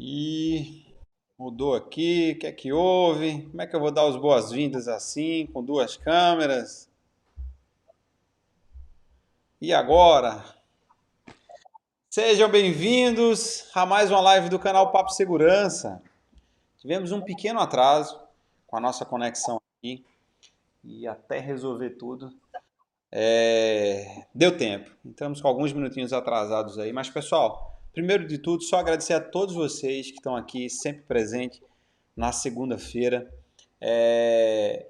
E mudou aqui, o que é que houve? Como é que eu vou dar as boas-vindas assim, com duas câmeras? E agora? Sejam bem-vindos a mais uma live do canal Papo Segurança. Tivemos um pequeno atraso com a nossa conexão aqui e até resolver tudo. Deu tempo. Estamos com alguns minutinhos atrasados aí, mas pessoal, primeiro de tudo, só agradecer a todos vocês que estão aqui sempre presentes na segunda-feira,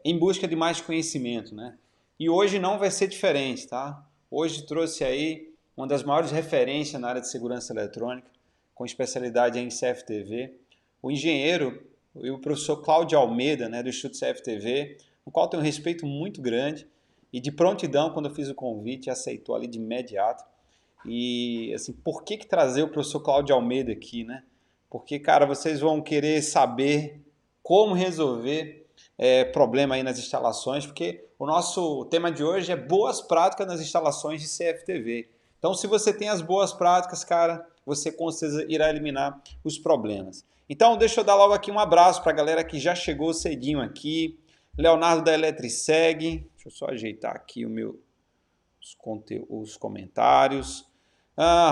em busca de mais conhecimento, né? E hoje não vai ser diferente, tá? Hoje trouxe aí uma das maiores referências na área de segurança eletrônica, com especialidade em CFTV, o engenheiro e o professor Cláudio Almeida, né, do Instituto CFTV, o qual tenho um respeito muito grande e de prontidão, quando eu fiz o convite, aceitou ali de imediato. E assim, por que trazer o professor Cláudio Almeida aqui, né? Porque, cara, vocês vão querer saber como resolver problema aí nas instalações, porque o nosso tema de hoje é boas práticas nas instalações de CFTV. Então, se você tem as boas práticas, cara, você com certeza irá eliminar os problemas. Então, deixa eu dar logo aqui um abraço para a galera que já chegou cedinho aqui. Leonardo da Eletriceg, deixa eu só ajeitar aqui os comentários.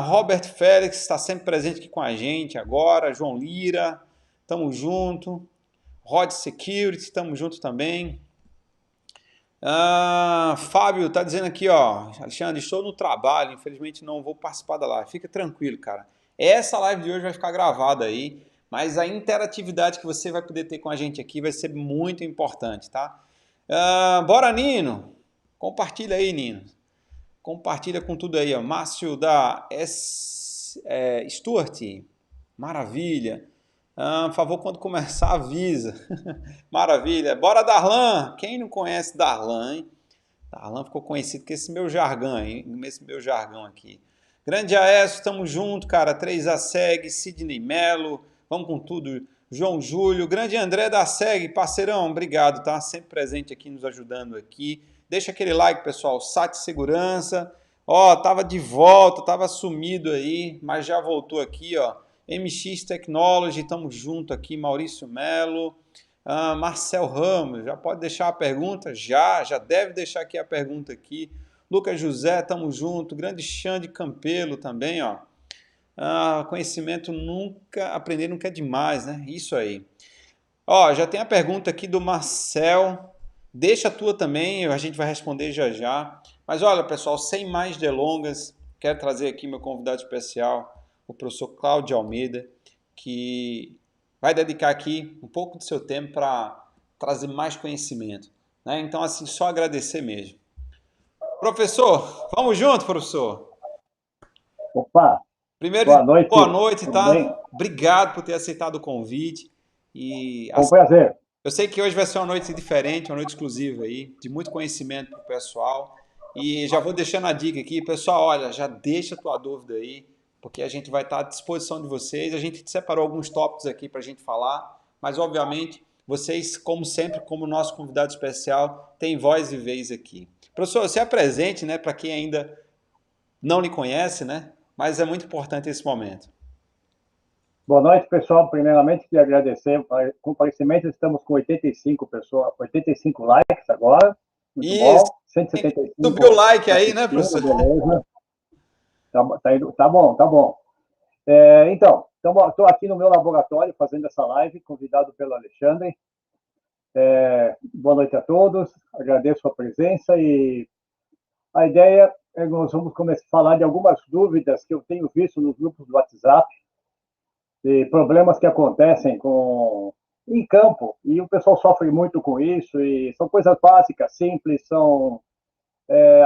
Robert Félix está sempre presente aqui com a gente agora. João Lira, tamo junto. Rod Security, tamo junto também. Fábio tá dizendo aqui, ó, Alexandre, estou no trabalho, infelizmente não vou participar da live. Fica tranquilo, cara. Essa live de hoje vai ficar gravada aí, mas a interatividade que você vai poder ter com a gente aqui vai ser muito importante, tá? Bora, Nino! Compartilha aí, Nino. Compartilha com tudo aí, ó. Márcio da Stuart, maravilha. Por favor, quando começar, avisa. Maravilha. Bora, Darlan. Quem não conhece Darlan, hein? Darlan ficou conhecido com esse meu jargão, hein? Esse meu jargão aqui. Grande Aécio, estamos junto, cara. 3A Seg, Sidney Melo, vamos com tudo. João Júlio, grande André da Seg, parceirão, obrigado, tá? Sempre presente aqui, nos ajudando aqui. Deixa aquele like, pessoal. Sat Segurança. Ó, tava de volta, tava sumido aí, mas já voltou aqui, ó. MX Technology, estamos junto aqui. Maurício Melo. Marcel Ramos, já pode deixar a pergunta? Já deve deixar aqui a pergunta aqui. Lucas José, estamos junto. Grande Xande Campelo também, ó. Conhecimento nunca, aprender nunca é demais, né? Isso aí. Ó, já tem a pergunta aqui do Marcel. Deixa a tua também, a gente vai responder já já. Mas olha, pessoal, sem mais delongas, quero trazer aqui meu convidado especial, o professor Cláudio Almeida, que vai dedicar aqui um pouco do seu tempo para trazer mais conhecimento, né? Então, assim, só agradecer mesmo. Professor, vamos junto, professor? Opa, Primeiro, boa noite, boa noite, tudo tá? bem? Obrigado por ter aceitado o convite. E Com prazer. eu sei que hoje vai ser uma noite diferente, uma noite exclusiva aí, de muito conhecimento para o pessoal. E já vou deixando a dica aqui, pessoal, olha, já deixa a tua dúvida aí, porque a gente vai estar à disposição de vocês. A gente separou alguns tópicos aqui para a gente falar, mas obviamente vocês, como sempre, como nosso convidado especial, têm voz e vez aqui. Professor, se apresente, né, para quem ainda não lhe conhece, né? Mas é muito importante esse momento. Boa noite, pessoal. Primeiramente, queria agradecer o comparecimento. Estamos com 85 pessoas, 85 likes agora. Muito Isso. bom. 175 Subiu o like aí, né, assistindo, professor? beleza. Tá bom, tá bom. Então, estou aqui no meu laboratório fazendo essa live, convidado pelo Alexandre. Boa noite a todos. Agradeço a presença e a ideia é que nós vamos começar a falar de algumas dúvidas que eu tenho visto nos grupos do WhatsApp, de problemas que acontecem em campo, e o pessoal sofre muito com isso, e são coisas básicas, simples, são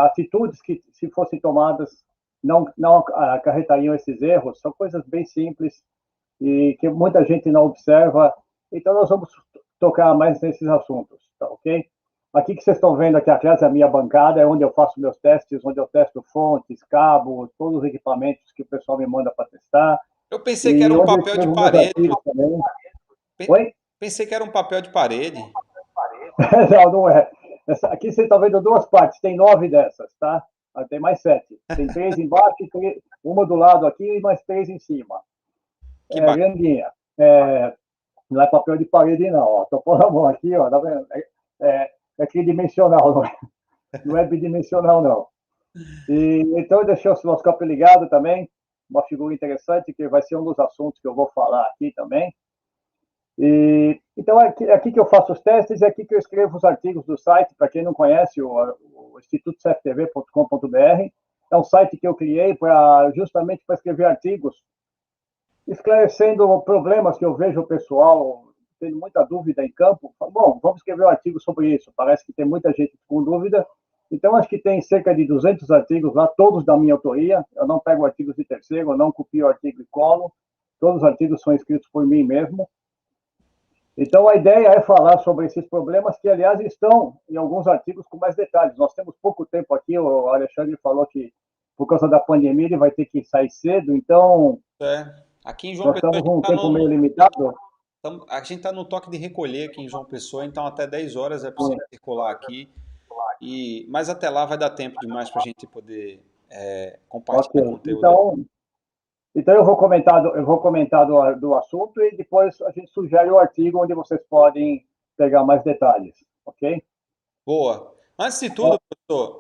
atitudes que, se fossem tomadas, não acarretariam esses erros, são coisas bem simples e que muita gente não observa, então nós vamos tocar mais nesses assuntos, tá ok? Aqui que vocês estão vendo aqui atrás é a minha bancada, é onde eu faço meus testes, onde eu testo fontes, cabos, todos os equipamentos que o pessoal me manda para testar. Eu pensei que era E um onde eu papel de escrevo meus parede. artigos também. Oi? Pensei que era um papel de parede. Não, não é. Aqui você está vendo duas partes, tem 9 dessas, tá? Tem mais 7. Tem 3 embaixo, uma do lado aqui e mais 3 em cima. Que É grandinha. não é papel de parede, não. Ó. Tô pondo a mão aqui, ó, tá vendo? É tridimensional, não é bidimensional, não. Então, eu deixei o osciloscópio ligado também, uma figura interessante, que vai ser um dos assuntos que eu vou falar aqui também. Então, é aqui que eu faço os testes, é aqui que eu escrevo os artigos do site. Para quem não conhece, o institutocftv.com.br é um site que eu criei justamente para escrever artigos, esclarecendo problemas que eu vejo o pessoal tendo muita dúvida em campo. Bom, vamos escrever um artigo sobre isso. Parece que tem muita gente com dúvida. Então, acho que tem cerca de 200 artigos lá, todos da minha autoria. Eu não pego artigos de terceiro, eu não copio artigo e colo. Todos os artigos são escritos por mim mesmo. Então, a ideia é falar sobre esses problemas que, aliás, estão em alguns artigos com mais detalhes. Nós temos pouco tempo aqui, o Alexandre falou que, por causa da pandemia, ele vai ter que sair cedo, então Aqui em João nós Pessoa, estamos com um tempo meio limitado. a gente está no toque de recolher aqui em João Pessoa, então até 10 horas é possível circular aqui. Mas até lá vai dar tempo demais para a gente poder compartilhar Ok, conteúdo. então eu vou comentar do assunto e depois a gente sugere o artigo onde vocês podem pegar mais detalhes, ok? Boa. Antes de tudo, professor,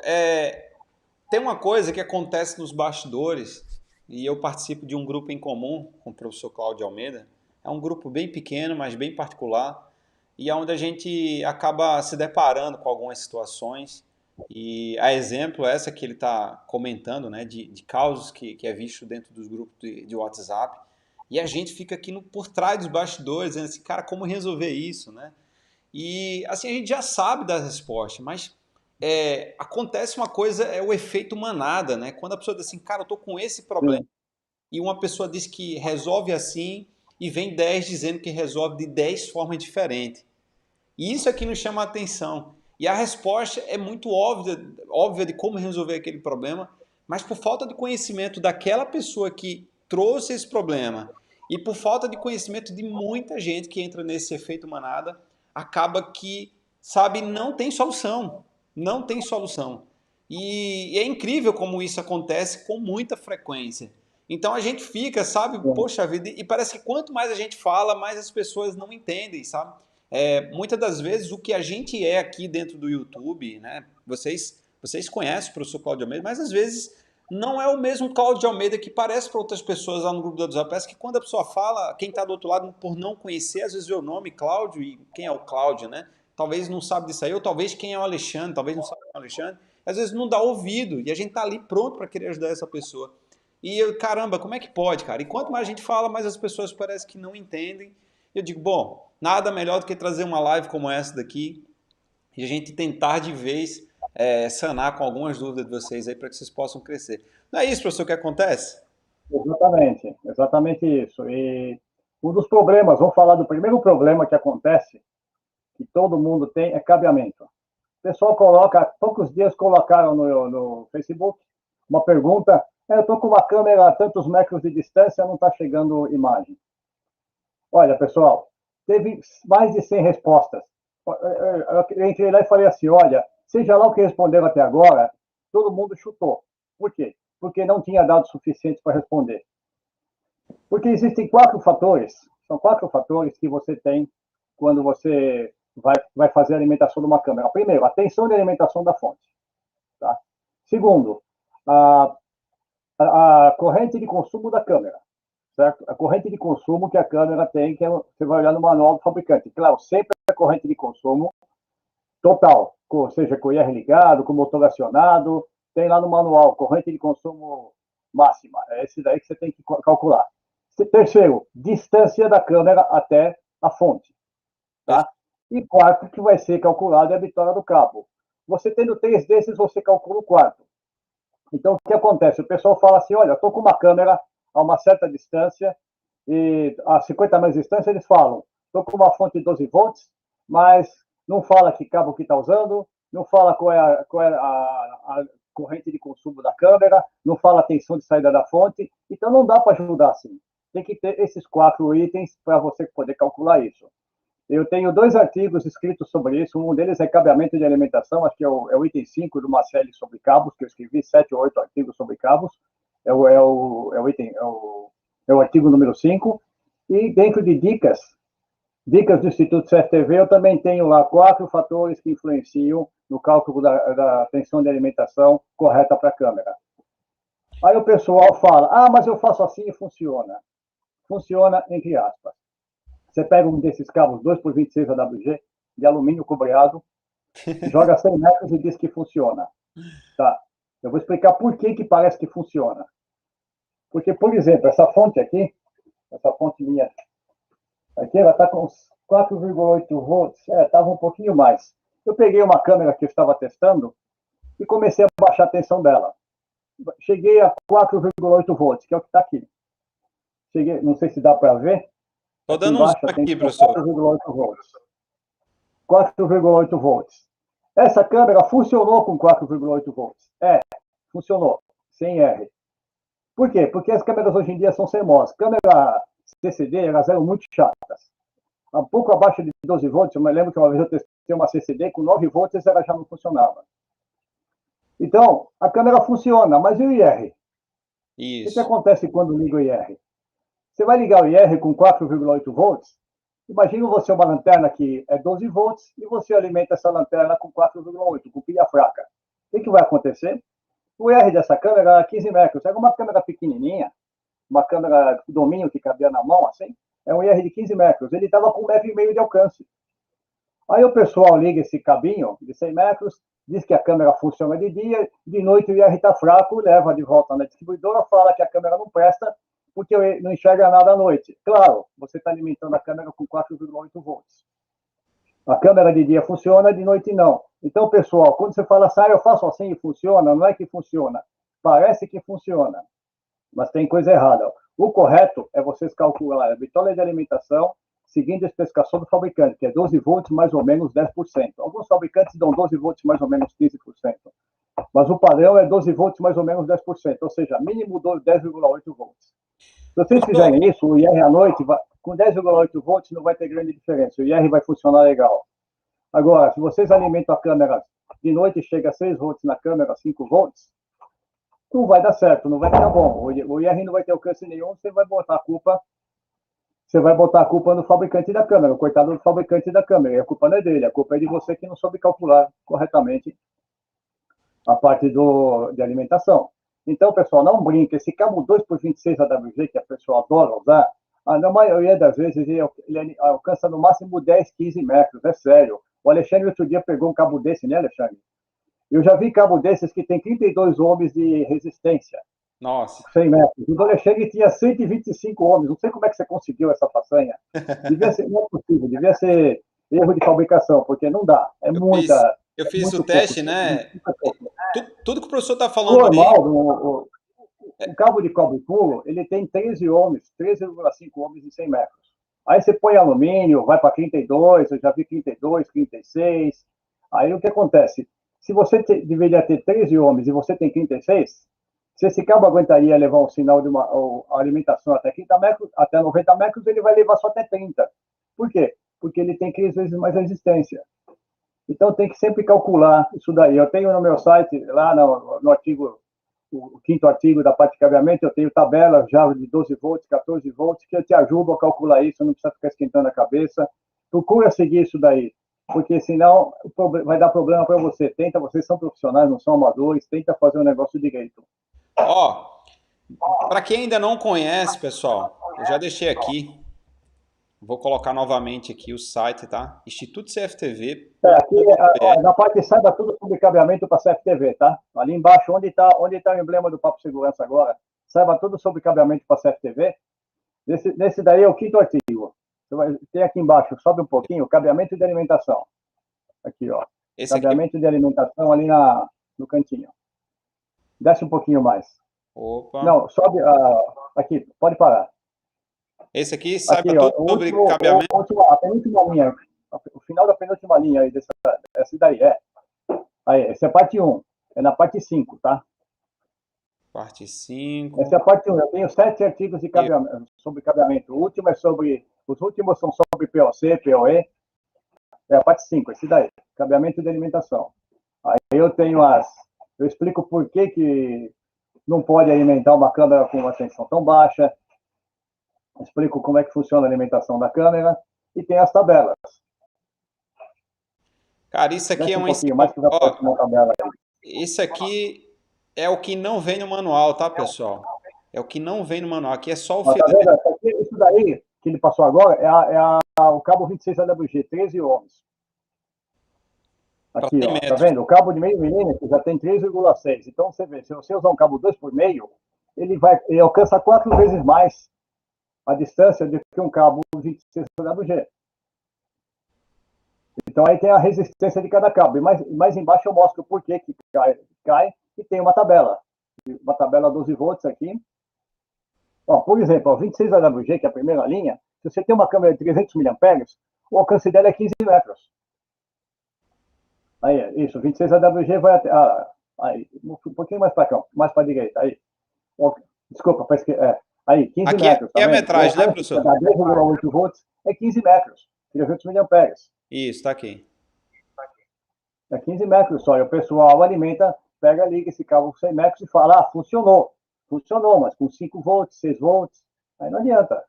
tem uma coisa que acontece nos bastidores, e eu participo de um grupo em comum com o professor Cláudio Almeida. É um grupo bem pequeno, mas bem particular, e é onde a gente acaba se deparando com algumas situações. E a exemplo, essa que ele está comentando, né, de causos que é visto dentro dos grupos de WhatsApp. E a gente fica aqui por trás dos bastidores, dizendo assim, cara, como resolver isso, né? E assim, a gente já sabe da resposta, mas acontece uma coisa, é o efeito manada, né? Quando a pessoa diz assim, cara, eu tô com esse problema, Sim, e uma pessoa diz que resolve assim, e vem 10 dizendo que resolve de 10 formas diferentes. E isso aqui nos chama a atenção. E a resposta é muito óbvia de como resolver aquele problema, mas por falta de conhecimento daquela pessoa que trouxe esse problema e por falta de conhecimento de muita gente que entra nesse efeito manada, acaba que, sabe, não tem solução. Não tem solução. E é incrível como isso acontece com muita frequência. Então a gente fica, sabe, sim. poxa vida, e parece que quanto mais a gente fala, mais as pessoas não entendem, sabe? Muitas das vezes o que a gente é aqui dentro do YouTube, né? Vocês conhecem o professor Cláudio Almeida, mas às vezes não é o mesmo Cláudio Almeida que parece para outras pessoas lá no grupo do WhatsApp. Parece que quando a pessoa fala, quem está do outro lado, por não conhecer, às vezes vê o nome Cláudio e quem é o Cláudio, né? Talvez não sabe disso aí, ou talvez quem é o Alexandre, talvez não sabe quem é o Alexandre. Às vezes não dá ouvido e a gente tá ali pronto para querer ajudar essa pessoa. E eu, caramba, como é que pode, cara? E quanto mais a gente fala, mais as pessoas parecem que não entendem. Eu digo, bom, nada melhor do que trazer uma live como essa daqui e a gente tentar de vez sanar com algumas dúvidas de vocês aí para que vocês possam crescer. Não é isso, professor, que acontece? Exatamente, exatamente isso. E um dos problemas, vamos falar do primeiro problema que acontece, que todo mundo tem, é cabeamento. O pessoal coloca, há poucos dias colocaram no Facebook uma pergunta, eu estou com uma câmera a tantos metros de distância, não está chegando imagem. Olha, pessoal, teve mais de 100 respostas. Eu entrei lá e falei assim, olha, seja lá o que responderam até agora, todo mundo chutou. Por quê? Porque não tinha dados suficientes para responder. Porque existem são quatro fatores que você tem quando você vai fazer a alimentação de uma câmera. Primeiro, a tensão de alimentação da fonte. Tá? Segundo, a, a corrente de consumo da câmera. Certo? A corrente de consumo que a câmera tem, você vai olhar no manual do fabricante. Claro, sempre a corrente de consumo total, ou seja, com o IR ligado, com o motor acionado, tem lá no manual, corrente de consumo máxima. É esse daí que você tem que calcular. Terceiro, distância da câmera até a fonte. Tá? E quarto, que vai ser calculado é a vitória do cabo. Você tendo três desses, você calcula o quarto. Então, o que acontece? O pessoal fala assim, olha, estou com uma câmera a uma certa distância, e a 50 metros de distância eles falam, estou com uma fonte de 12 volts, mas não fala que cabo que está usando, não fala qual é a corrente de consumo da câmera, não fala a tensão de saída da fonte, então não dá para ajudar assim. Tem que ter esses quatro itens para você poder calcular isso. Eu tenho dois artigos escritos sobre isso. Um deles é cabeamento de alimentação, acho que é o item 5 de uma série sobre cabos, que eu escrevi 7 ou 8 artigos sobre cabos. É o artigo número 5. E dentro de dicas do Instituto CFTV, eu também tenho lá 4 fatores que influenciam no cálculo da tensão de alimentação correta para a câmera. Aí o pessoal fala, mas eu faço assim e funciona. Funciona, entre aspas. Você pega um desses cabos 2x26 AWG, de alumínio cobreado, joga 100 metros e diz que funciona. Tá. Eu vou explicar por que parece que funciona. Porque, por exemplo, essa fonte aqui, essa fonte minha aqui, ela está com 4,8 volts, estava um pouquinho mais. Eu peguei uma câmera que eu estava testando e comecei a baixar a tensão dela. Cheguei a 4,8 volts, que é o que está aqui. Cheguei, não sei se dá para ver. Estou dando um zoom aqui, professor. 4,8 volts. 4,8 volts. Essa câmera funcionou com 4,8 volts. Funcionou, sem R. Por quê? Porque as câmeras hoje em dia são CMOS. Câmera CCD, elas eram muito chatas. Um pouco abaixo de 12 volts, eu me lembro que uma vez eu testei uma CCD com 9 volts, ela já não funcionava. Então, a câmera funciona, mas e o IR? Isso. O que acontece quando liga o IR? Você vai ligar o IR com 4,8 volts, imagina você uma lanterna que é 12 volts e você alimenta essa lanterna com 4,8, com pilha fraca. O que vai acontecer? O IR dessa câmera é 15 micros. É uma câmera pequenininha, uma câmera de domínio que cabia na mão, assim, é um IR de 15 metros. Ele estava com 1,5 metro de alcance. Aí o pessoal liga esse cabinho de 100 metros, diz que a câmera funciona de dia, de noite o IR está fraco, leva de volta na distribuidora, fala que a câmera não presta, porque não enxerga nada à noite. Claro, você está alimentando a câmera com 4,8 volts. A câmera de dia funciona, de noite não. Então, pessoal, quando você fala assim, eu faço assim e funciona, não é que funciona. Parece que funciona, mas tem coisa errada. O correto é vocês calcular a bitola de alimentação seguindo a especificação do fabricante, que é 12 volts mais ou menos 10%. Alguns fabricantes dão 12 volts mais ou menos 15%. Mas o padrão é 12 volts mais ou menos 10%, ou seja, mínimo 10,8 volts. Se vocês fizerem isso, o IR à noite, com 10,8 volts não vai ter grande diferença. O IR vai funcionar legal. Agora, se vocês alimentam a câmera de noite, chega a 6 volts na câmera, 5 volts, não vai dar certo, não vai ficar bom. O IR não vai ter alcance nenhum, você vai botar a culpa no fabricante da câmera, coitado do fabricante da câmera. E a culpa não é dele, a culpa é de você que não soube calcular corretamente a parte de alimentação. Então, pessoal, não brinque. Esse cabo 2x26 AWG, que a pessoa adora usar, na maioria das vezes ele alcança no máximo 10, 15 metros, é sério. O Alexandre outro dia pegou um cabo desse, né, Alexandre? Eu já vi cabo desses que tem 32 ohms de resistência. Nossa. 100 metros. O do Alexandre tinha 125 ohms. Não sei como é que você conseguiu essa façanha. Não é possível, devia ser erro de fabricação, porque não dá. Eu fiz o teste, né? Tudo que o professor está falando normal, o cabo de cobre puro, ele tem 13 ohms, 13,5 ohms em 100 metros. Aí você põe alumínio, vai para 32, eu já vi 32, 36. Aí o que acontece? Se você deveria ter 13 ohms e você tem 36, se esse cabo aguentaria levar um sinal de uma alimentação até 30 metros, até 90 metros, ele vai levar só até 30. Por quê? Porque ele tem 3 vezes mais resistência. Então tem que sempre calcular isso daí. Eu tenho no meu site, lá no artigo, o 5º artigo da parte de cabeamento, eu tenho tabelas já de 12 volts, 14 volts, que eu te ajudo a calcular isso, não precisa ficar esquentando a cabeça. Procura seguir isso daí, porque senão vai dar problema para você. Vocês são profissionais, não são amadores, tenta fazer um negócio direito. Para quem ainda não conhece, pessoal, eu já deixei aqui. Vou colocar novamente aqui o site, tá? Instituto CFTV. Aqui na parte saiba tudo sobre cabeamento para CFTV, tá? Ali embaixo, onde tá o emblema do Papo Segurança agora, saiba tudo sobre cabeamento para CFTV. Nesse daí é o 5º artigo. Tem aqui embaixo, sobe um pouquinho, cabeamento de alimentação. Aqui, ó. Cabeamento de alimentação ali no cantinho. Desce um pouquinho mais. Opa. Não, sobe aqui, pode parar. Esse aqui saiba tudo sobre cabeamento. A penúltima linha, o final da penúltima linha aí, essa daí, Aí, essa é a parte 1, é na parte 5, tá? Parte 5. Essa é a parte 1, eu tenho 7 artigos de sobre cabeamento. Os últimos são sobre POC, POE. É a parte 5, esse daí, cabeamento de alimentação. Aí eu explico por que não pode alimentar uma câmera com uma tensão tão baixa. explico como é que funciona a alimentação da câmera e tem as tabelas. Cara, isso aqui é Desce um uma pouquinho mais que já pode Ó, uma tabela aí. isso aqui é o que não vem no manual, tá, pessoal? É o que não vem no manual. Aqui é só o Ó, tá filé. vendo? Isso daí que ele passou agora o cabo 26 AWG, 13 ohms. Para Aqui, 100 ó, tá metros. vendo? O cabo de meio milímetro já tem 3,6. Então, você vê, se você usar um cabo 2 por meio, ele alcança 4 vezes mais a distância do que um cabo 26 AWG. Então, aí tem a resistência de cada cabo. E mais embaixo eu mostro por que cai e tem uma tabela. Uma tabela 12 volts aqui. Ó, por exemplo, o 26 AWG, que é a primeira linha, se você tem uma câmera de 300 mAh, o alcance dela é 15 metros. Aí, isso, 26 AWG vai até. Aí, um pouquinho mais para cá, mais para a direita. Aí, desculpa, para esquerda. Aí, 15 Aqui metros, tá é a vendo? O metragem, né, alcance para professor? dar 10,8 volts é 15 metros, 300 mAh. Isso, tá aqui. É 15 metros só. E o pessoal alimenta, pega, liga esse cabo 100 metros e fala: funcionou. Funcionou, mas com 5 volts, 6 volts, aí não adianta.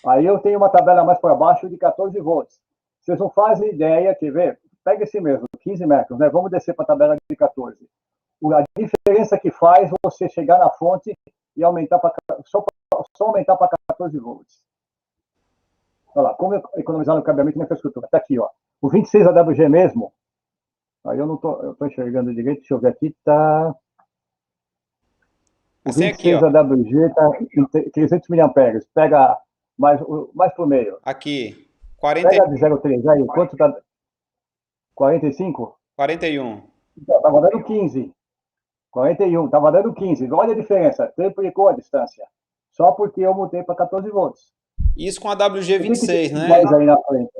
Aí eu tenho uma tabela mais para baixo de 14 volts. Vocês não fazem ideia, quer ver? Pega esse mesmo, 15 metros, né? Vamos descer para a tabela de 14. A diferença que faz você chegar na fonte e aumentar só aumentar para 14 volts. Olha lá, como economizar no cabeamento e na infraestrutura. Está aqui, ó. O 26 AWG mesmo, aí eu estou enxergando direito, deixa eu ver aqui, tá. O Assim aqui, ó. 26 AWG está em 300 mAh. Pega mais por meio. Aqui. 40, Pega de 0,3 aí, quanto tá? 45? 41. Então, estava dando 15. 41, estava dando 15. Olha a diferença, triplicou a distância. Só porque eu mudei para 14 volts. Isso com a WG O que que tem 26, mais né? aí na frente?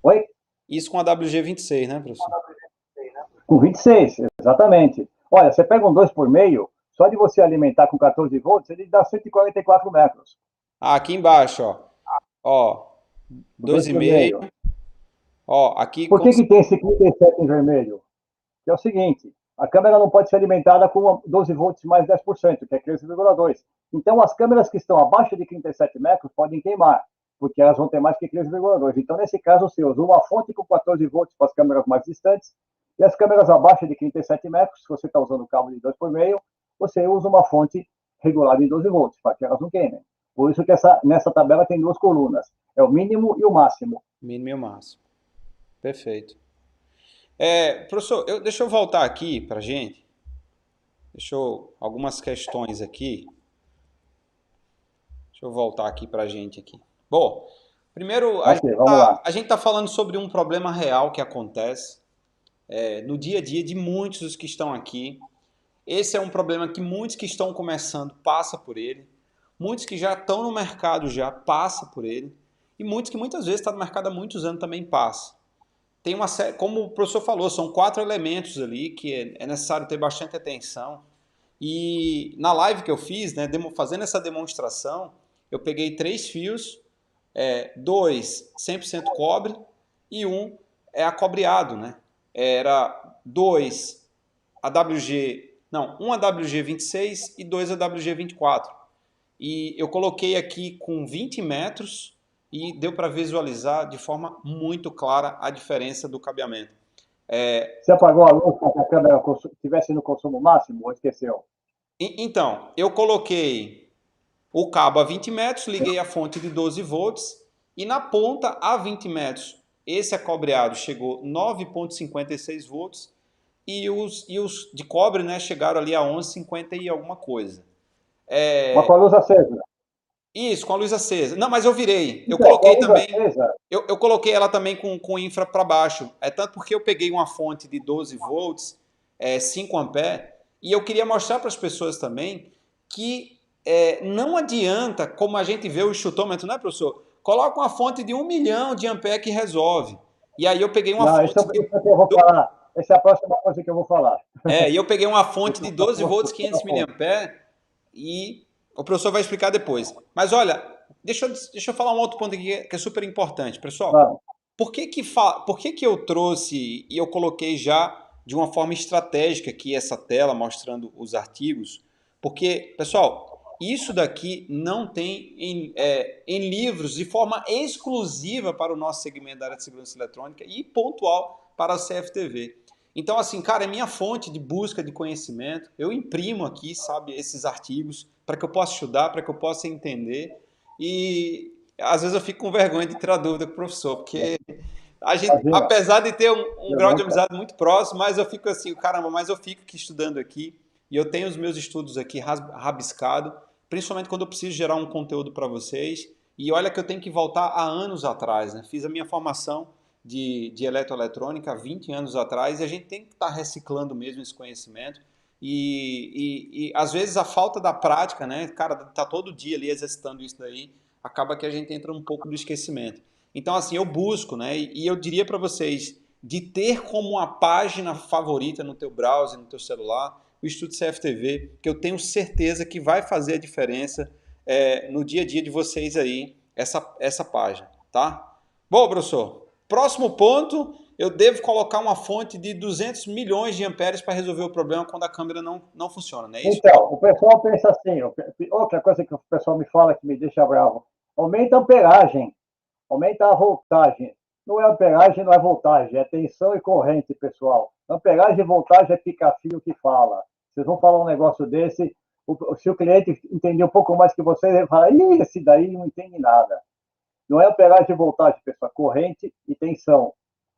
Oi? Isso com a WG 26, né, professor? Com 26, exatamente. Olha, você pega um 2 por meio, só de você alimentar com 14 volts, ele dá 144 metros. Ah, aqui embaixo, ó. Ó, O 2 por 2,5. meio. Ó, aqui Por que tem esse 37 em vermelho? Que é o seguinte, a câmera não pode ser alimentada com 12 volts mais 10%, que é 13,2. Então, as câmeras que estão abaixo de 37 metros podem queimar, porque elas vão ter mais que 13,2. Então, nesse caso, você usa uma fonte com 14 volts para as câmeras mais distantes, e as câmeras abaixo de 37 metros, se você está usando o cabo de 2 por meio, você usa uma fonte regulada em 12 volts, para que elas não queimem. Por isso que nessa tabela tem duas colunas, é o mínimo e o máximo. mínimo e o máximo. Perfeito. Professor, deixa eu voltar aqui para gente. Algumas questões aqui. Deixa eu voltar aqui para a gente aqui. Bom, primeiro Ok, vamos lá. a gente tá falando sobre um problema real que acontece no dia a dia de muitos dos que estão aqui. Esse é um problema que muitos que estão começando passam por ele. Muitos que já estão no mercado já passam por ele. E muitos que muitas vezes estão no mercado há muitos anos também passam. Tem uma série, como o professor falou, são 4 elementos ali que é necessário ter bastante atenção. E na live que eu fiz, né, fazendo essa demonstração, eu peguei 3 fios, 2 100% cobre e um acobreado, né? Era 2 AWG, não, um AWG 26 e 2 AWG 24. E eu coloquei aqui com 20 metros e deu para visualizar de forma muito clara a diferença do cabeamento. Você apagou a luz para que a câmera estivesse no consumo máximo ou esqueceu? Então, eu coloquei o cabo a 20 metros, liguei a fonte de 12 volts e na ponta a 20 metros, esse acobreado chegou 9,56 volts e os de cobre, né, chegaram ali a 11,50 e alguma coisa. Mas com a luz acesa. Isso, com a luz acesa. Não, mas eu virei. Eu Então, com a coloquei luz também. acesa, Eu coloquei ela também com infra para baixo. É tanto porque eu peguei uma fonte de 12 volts, 5 ampere, e eu queria mostrar para as pessoas também que não adianta, como a gente vê o chutômetro, né, professor? Coloca uma fonte de 1 milhão de ampere que resolve. E aí eu peguei uma não, isso fonte é o que eu vou falar. Essa é a próxima coisa que eu vou falar. e eu peguei uma fonte de Isso é 12 volts, a 500 fonte. miliampere, e o professor vai explicar depois. Mas olha, deixa eu falar um outro ponto aqui que é super importante, pessoal. Vamos. Por que eu trouxe e eu coloquei já de uma forma estratégica aqui essa tela mostrando os artigos? Porque, pessoal, isso daqui não tem em livros de forma exclusiva para o nosso segmento da área de segurança eletrônica e pontual para a CFTV. Então, assim, cara, é minha fonte de busca de conhecimento. Eu imprimo aqui, sabe, esses artigos para que eu possa estudar, para que eu possa entender. E às vezes eu fico com vergonha de tirar dúvida com o professor, porque a gente, Imagina, apesar de ter um eu grau de nunca. amizade muito próximo, mas eu fico assim, caramba, mas eu fico aqui estudando aqui e eu tenho os meus estudos aqui rabiscado, principalmente quando eu preciso gerar um conteúdo para vocês. E olha que eu tenho que voltar há anos atrás, né? Fiz a minha formação de eletroeletrônica há 20 anos atrás e a gente tem que estar reciclando mesmo esse conhecimento. E às vezes a falta da prática, né? Cara, tá todo dia ali exercitando isso daí, acaba que a gente entra um pouco do esquecimento. Então, assim, eu busco, né? E eu diria para vocês de ter como uma página favorita no teu browser, no teu celular, o Estudo CFTV, que eu tenho certeza que vai fazer a diferença no dia a dia de vocês aí, essa página, tá? Bom, professor, próximo ponto, eu devo colocar uma fonte de 200 milhões de amperes para resolver o problema quando a câmera não funciona, não é isso? Então, o pessoal pensa assim, outra coisa que o pessoal me fala que me deixa bravo, aumenta a amperagem, aumenta a voltagem. Não é amperagem, não é voltagem, é tensão e corrente, pessoal. Amperagem e voltagem é pica-fio que fala. Vocês vão falar um negócio desse, se o cliente entender um pouco mais que vocês, ele fala, ih, esse daí não entende nada. Não é amperagem e voltagem, pessoal, corrente e tensão.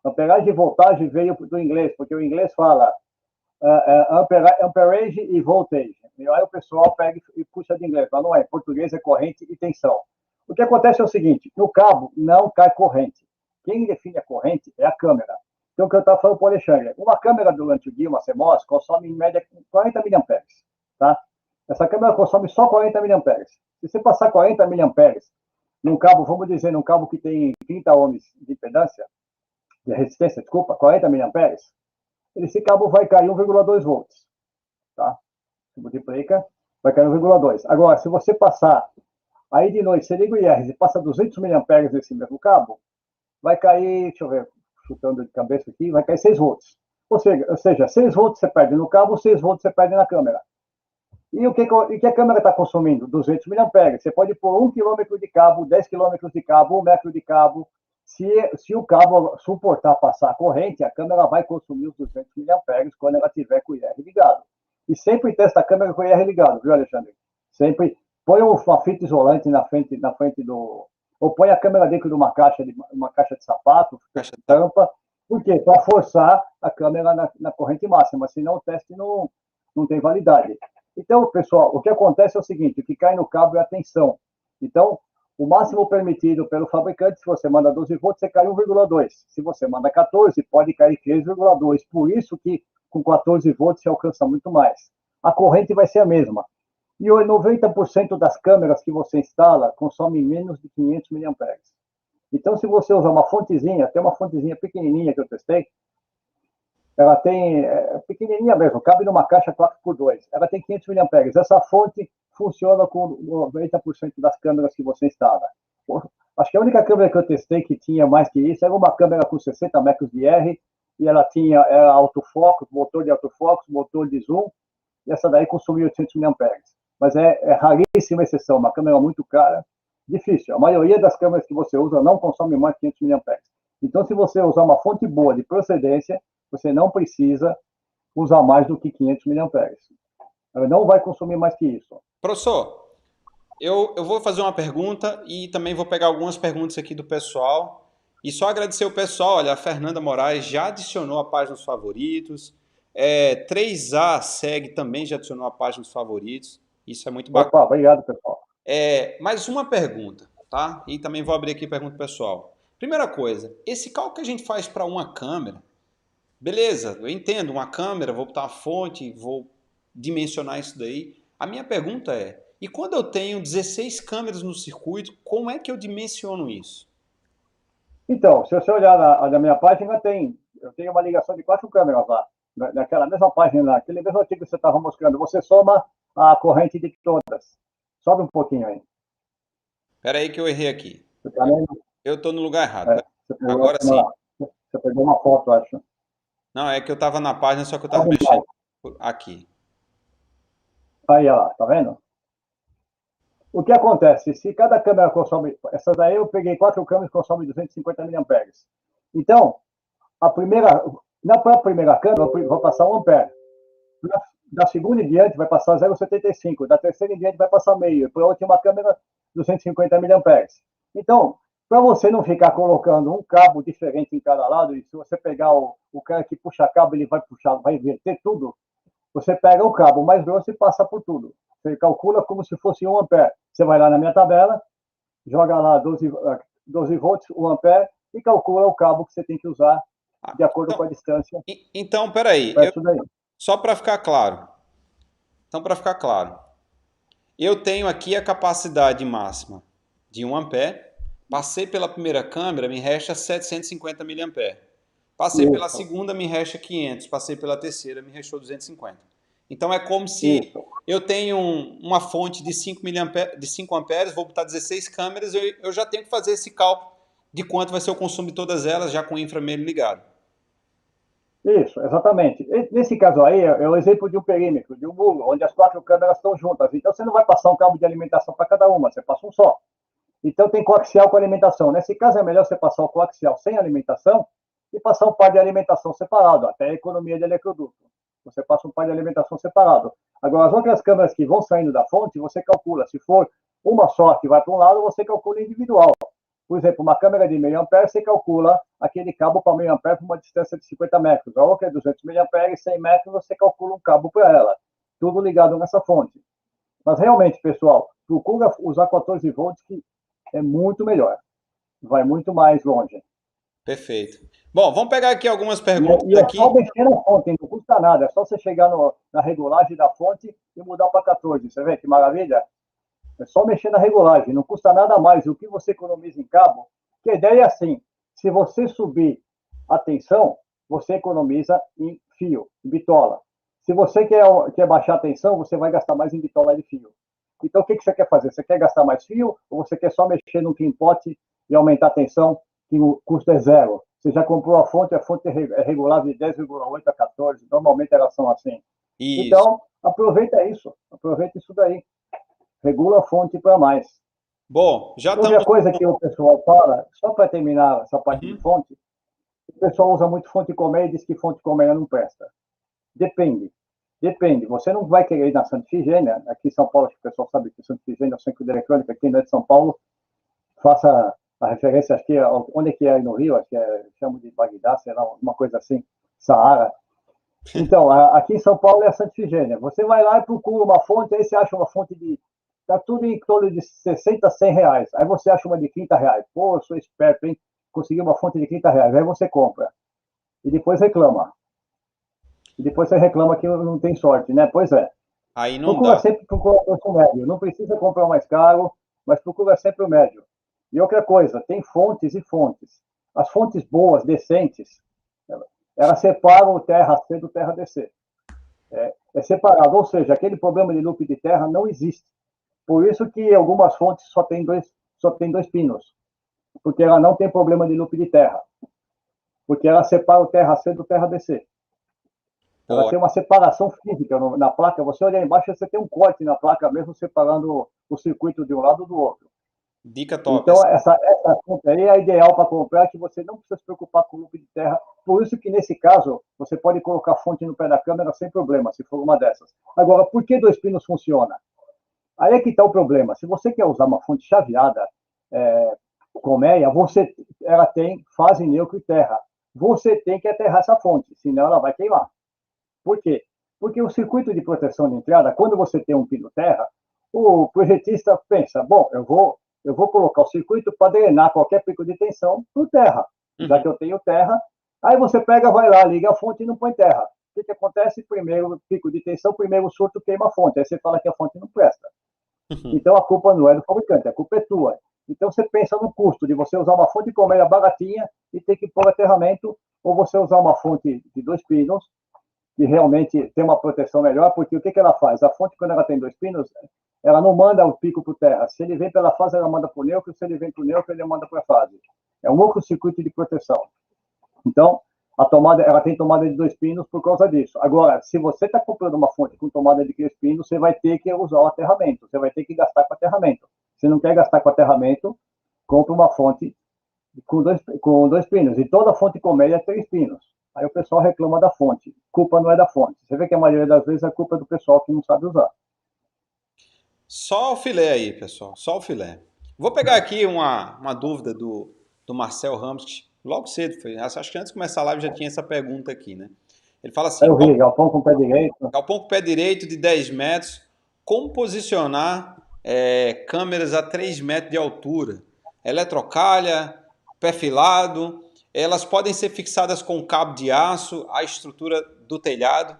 Amperagem e voltagem veio do inglês, porque o inglês fala amperage e voltage. E aí o pessoal pega e puxa de inglês, mas não é. Em português é corrente e tensão. O que acontece é o seguinte: no cabo não cai corrente. Quem define a corrente é a câmera. Então, o que eu estava falando para o Alexandre, uma câmera durante o dia, uma CMOS, consome em média 40 miliamperes. Tá? Essa câmera consome só 40 miliamperes. Se você passar 40 miliamperes num cabo, vamos dizer, num cabo que tem 30 ohms de impedância, de resistência, desculpa, 40 miliamperes, esse cabo vai cair 1,2 volts. Tá? Se multiplica, vai cair 1,2. Agora, se você passar aí de noite, você liga o IR e passa 200 miliamperes nesse mesmo cabo, vai cair, deixa eu ver, chutando de cabeça aqui, vai cair 6 volts. Ou seja, 6 volts você perde no cabo, 6 volts você perde na câmera. E o que a câmera está consumindo? 200 miliamperes. Você pode pôr 1 quilômetro de cabo, 10 quilômetros de cabo, 1 metro de cabo. Se o cabo suportar passar a corrente, a câmera vai consumir os 200 miliamperes quando ela tiver com o IR ligado. E sempre testa a câmera com o IR ligado, viu, Alexandre? Sempre põe uma fita isolante na frente do... Ou põe a câmera dentro de uma caixa de sapato, Caixa de tampa. Por quê? Para forçar a câmera na corrente máxima, senão o teste não tem validade. Então, pessoal, o que acontece é o seguinte: o que cai no cabo é a tensão. Então, o máximo permitido pelo fabricante, se você manda 12 volts, você cai 1,2. Se você manda 14, pode cair 3,2. Por isso que com 14 volts você alcança muito mais. A corrente vai ser a mesma. E 90% das câmeras que você instala consomem menos de 500 miliamperes. Então, se você usar uma fontezinha, tem uma fontezinha pequenininha que eu testei, ela tem, pequenininha mesmo, cabe numa caixa 4x2. Ela tem 500 miliamperes. Essa fonte funciona com 90% das câmeras que você instala. Acho que a única câmera que eu testei que tinha mais que isso era uma câmera com 60 metros de R, e ela tinha autofoco, motor de autofoco, motor de zoom, e essa daí consumia 800 miliamperes. Mas é raríssima exceção, uma câmera muito cara, difícil. A maioria das câmeras que você usa não consome mais 500 miliamperes. Então, se você usar uma fonte boa de procedência, você não precisa usar mais do que 500 miliamperes. Ela não vai consumir mais que isso. Professor, eu vou fazer uma pergunta e também vou pegar algumas perguntas aqui do pessoal. E só agradecer o pessoal, olha, a Fernanda Moraes já adicionou a página dos favoritos. 3A segue também já adicionou a página dos favoritos. Isso é muito bacana. Opa, obrigado, pessoal. Mais uma pergunta, tá? E também vou abrir aqui pergunta pessoal. Primeira coisa, esse cálculo que a gente faz para uma câmera, beleza, eu entendo, uma câmera, vou botar uma fonte, vou dimensionar isso daí. A minha pergunta é, e quando eu tenho 16 câmeras no circuito, como é que eu dimensiono isso? Então, se você olhar na minha página, eu tenho uma ligação de 4 câmeras lá. Naquela mesma página, naquele mesmo artigo que você estava mostrando. Você soma a corrente de todas. Sobe um pouquinho aí. Espera aí que eu errei aqui. Tá, né? Eu estou no lugar errado. Você Agora sim. pegou uma foto, acho. Não, é que eu estava na página, só que eu estava mexendo aqui. Aí, ó, tá vendo? O que acontece? Se cada câmera consome... Essas daí eu peguei 4 câmeras que consomem 250 miliamperes. Então, a primeira, na primeira câmera, vai passar 1 ampere. Da segunda em diante vai passar 0,75. Da terceira em diante vai passar meio. Para a última câmera, 250 miliamperes. Então, para você não ficar colocando um cabo diferente em cada lado, e se você pegar o cara que puxa cabo, ele vai puxar, vai inverter tudo, você pega o cabo mais grosso e passa por tudo. Você calcula como se fosse 1 ampere. Você vai lá na minha tabela, joga lá 12 volts, 1 ampere, e calcula o cabo que você tem que usar de acordo com a distância. Então peraí, só para ficar claro. Então, para ficar claro, eu tenho aqui a capacidade máxima de 1 ampere, passei pela primeira câmera, me resta 750 miliamperes. Passei pela segunda, me resta 500. Passei pela terceira, me restou 250. Então é como se eu tenho uma fonte de 5 amperes, vou botar 16 câmeras, eu já tenho que fazer esse cálculo de quanto vai ser o consumo de todas elas, já com o infravermelho ligado. Isso, exatamente. Nesse caso aí, é o exemplo de um perímetro, de um muro, onde as 4 câmeras estão juntas. Então, você não vai passar um cabo de alimentação para cada uma, você passa um só. Então, tem coaxial com alimentação. Nesse caso, é melhor você passar o coaxial sem alimentação e passar um par de alimentação separado, até a economia de eletroduto. Você passa um par de alimentação separado. Agora, as outras câmeras que vão saindo da fonte, você calcula. Se for uma só que vai para um lado, você calcula individual. Por exemplo, uma câmera de meio ampere, você calcula aquele cabo para meio ampere para uma distância de 50 metros. A outra é 200 miliamperes, 100 metros, você calcula um cabo para ela. Tudo ligado nessa fonte. Mas realmente, pessoal, procura usar 14 volts, que é muito melhor. Vai muito mais longe. Perfeito. Bom, vamos pegar aqui algumas perguntas. E é só mexer na fonte, não custa nada. É só você chegar na regulagem da fonte e mudar para 14. Você vê que maravilha? É só mexer na regulagem, não custa nada mais. O que você economiza em cabo, que a ideia é assim, se você subir a tensão, você economiza em fio, em bitola. Se você quer baixar a tensão, você vai gastar mais em bitola de fio. Então, o que você quer fazer? Você quer gastar mais fio ou você quer só mexer no clean pot e aumentar a tensão, que o custo é zero? Você já comprou a fonte é regulável de 10,8 a 14, normalmente elas são assim. Isso. Então, aproveita isso daí. Regula a fonte para mais. Bom, já Outra estamos... coisa que o pessoal fala, só para terminar essa parte de fonte, o pessoal usa muito fonte colmeia e diz que fonte colmeia não presta. Depende. Você não vai querer ir na Santa Ifigênia, aqui em São Paulo, que o pessoal sabe que Santa Ifigênia é o centro de eletrônica aqui não é de São Paulo, faça a referência, acho que onde é que é no Rio, acho que chamo de Bagdá, sei lá, uma coisa assim, Saara. Então, aqui em São Paulo é a Santa Ifigênia. Você vai lá e procura uma fonte, aí você acha uma fonte de... Está tudo em torno de 60, 100 reais. Aí você acha uma de 30 reais. Pô, eu sou esperto, hein? Consegui uma fonte de 30 reais. Aí você compra. E depois reclama. E depois você reclama que não tem sorte, né? Pois é. Aí não dá. Sempre procura o médio. Não precisa comprar o mais caro, mas procura sempre o médio. E outra coisa, tem fontes e fontes. As fontes boas, decentes, elas separam o terra C do terra DC. É separado, ou seja, aquele problema de loop de terra não existe. Por isso que algumas fontes só tem dois pinos, porque ela não tem problema de loop de terra, porque ela separa o terra C do terra DC. Ela tem uma separação física na placa. Você olha embaixo, você tem um corte na placa mesmo, separando o circuito de um lado do outro. Dica top. Então, essa fonte aí é ideal para comprar, que você não precisa se preocupar com o loop de terra. Por isso que, nesse caso, você pode colocar a fonte no pé da câmera sem problema, se for uma dessas. Agora, por que dois pinos funciona? Aí é que está o problema. Se você quer usar uma fonte chaveada, colmeia, ela tem fase neutro e terra. Você tem que aterrar essa fonte, senão ela vai queimar. Por quê? Porque o circuito de proteção de entrada, quando você tem um pino terra, o projetista pensa, bom, eu vou colocar o circuito para drenar qualquer pico de tensão por terra. Já que eu tenho terra, aí você pega, vai lá, liga a fonte e não põe terra. O que acontece? Primeiro pico de tensão, primeiro surto queima a fonte. Aí você fala que a fonte não presta. Então a culpa não é do fabricante, a culpa é tua. Então você pensa no custo de você usar uma fonte colmeia baratinha e ter que pôr aterramento, ou você usar uma fonte de dois pinos, que realmente tem uma proteção melhor, porque o que ela faz? A fonte, quando ela tem dois pinos, ela não manda o pico para o terra. Se ele vem pela fase, ela manda para o neutro. Se ele vem para o neutro, ele manda para a fase. É um outro circuito de proteção. Então, a tomada, ela tem tomada de 2 pinos por causa disso. Agora, se você está comprando uma fonte com tomada de 3 pinos, você vai ter que usar o aterramento, você vai ter que gastar com aterramento. Se não quer gastar com aterramento, compra uma fonte com dois pinos. E toda fonte com média é 3 pinos. Aí o pessoal reclama da fonte. Culpa não é da fonte. Você vê que a maioria das vezes a culpa é do pessoal que não sabe usar. Só o filé aí, pessoal. Só o filé. Vou pegar aqui uma dúvida do Marcel Ramos, que logo cedo, acho que antes de começar a live já tinha essa pergunta aqui, né? Ele fala assim, Eu vi, galpão com pé direito. galpão com pé direito de 10 metros, como posicionar câmeras a 3 metros de altura? Eletrocalha, perfilado, elas podem ser fixadas com cabo de aço, a estrutura do telhado.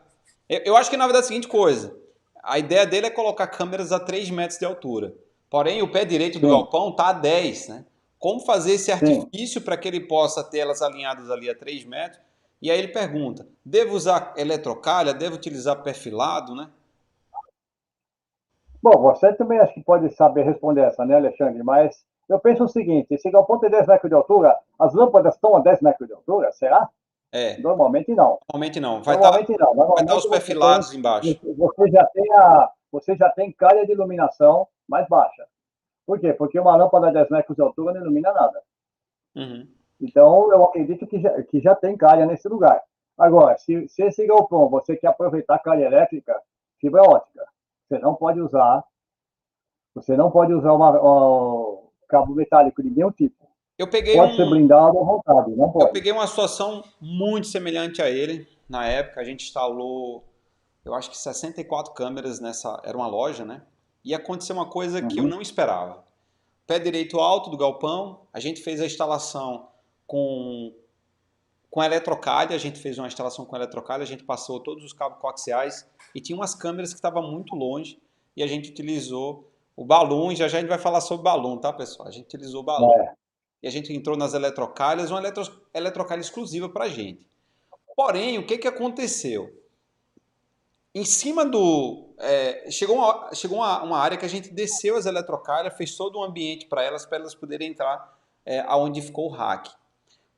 Eu acho que na verdade é a seguinte coisa, a ideia dele é colocar câmeras a 3 metros de altura. Porém, o pé direito do Sim, galpão está a 10, né? Como fazer esse sim. artifício para que ele possa ter elas alinhadas ali a 3 metros? E aí ele pergunta, devo usar eletrocalha, devo utilizar perfilado, né? Bom, você também acho que pode saber responder essa, né, Alexandre? Mas eu penso o seguinte: esse galpão tem 10 metros de altura, as lâmpadas estão a 10 metros de altura? Será? É, Normalmente não. normalmente não. Normalmente não. Vai estar Normalmente os perfilados embaixo. você já tem calha de iluminação mais baixa. Por quê? Porque uma lâmpada a 10 metros de altura não ilumina nada. Uhum. Então, eu acredito que já tem calha nesse lugar. Agora, se esse galpão você quer aproveitar calha elétrica, fibra ótica, você não pode usar, você não pode usar um cabo metálico de nenhum tipo. Eu peguei Pode ser um, blindado à vontade, não eu pode. peguei uma situação muito semelhante a ele. Na época, a gente instalou, eu acho que 64 câmeras nessa, era uma loja, né? E aconteceu uma coisa que eu Uhum, não esperava. Pé direito alto do galpão, a gente fez a instalação com com eletrocalha, a gente fez uma instalação com eletrocalha, a gente passou todos os cabos coaxiais e tinha umas câmeras que estavam muito longe e a gente utilizou o balão, já já a gente vai falar sobre balão, tá, pessoal? A gente utilizou o balão é, e a gente entrou nas eletrocalhas, uma eletrocalha exclusiva para a gente. Porém, o que, que aconteceu? Em cima do... chegou uma área que a gente desceu as eletrocalhas, fez todo um ambiente para elas poderem entrar aonde ficou o rack.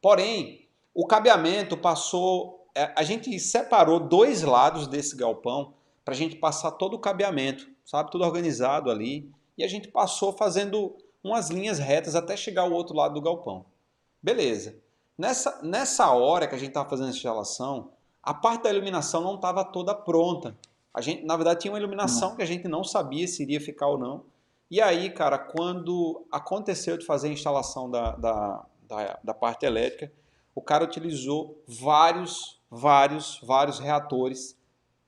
Porém, o cabeamento passou. A gente separou dois lados desse galpão para a gente passar todo o cabeamento, sabe? Tudo organizado ali. E a gente passou fazendo umas linhas retas até chegar ao outro lado do galpão. Beleza. Nessa hora que a gente estava fazendo a instalação, a parte da iluminação não estava toda pronta. A gente, na verdade, tinha uma iluminação que a gente não sabia se iria ficar ou não. E aí, cara, quando aconteceu de fazer a instalação da parte elétrica, o cara utilizou vários reatores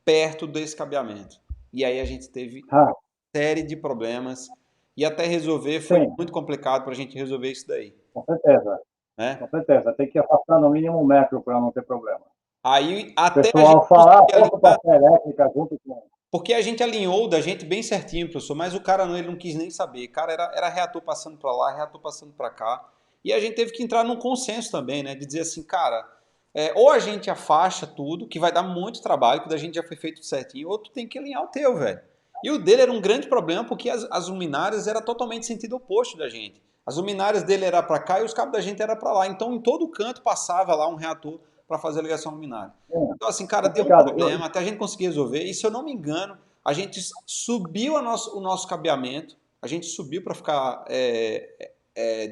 perto desse cabeamento. E aí a gente teve ah, série de problemas e até resolver foi sim, muito complicado para a gente resolver isso daí, com certeza. Com né? certeza. Tem que afastar no mínimo 1 metro para não ter problema. Aí O até a gente pessoal fala, conseguir posso alinhar, passar elétrica junto com. porque a gente alinhou da gente bem certinho, professor, mas o cara não, ele não quis nem saber. Cara, era reator passando para lá, reator passando para cá. E a gente teve que entrar num consenso também, né? De dizer assim, cara, ou a gente afasta tudo, que vai dar muito trabalho, que da gente já foi feito certinho, ou tu tem que alinhar o teu, velho. E o dele era um grande problema, porque as luminárias eram totalmente sentido oposto da gente. As luminárias dele era para cá e os cabos da gente era para lá. Então, em todo canto passava lá um reator para fazer a ligação luminária. É, Então, assim, cara, deu um complicado. problema até a gente conseguir resolver. E se eu não me engano, a gente subiu o nosso cabeamento, a gente subiu para ficar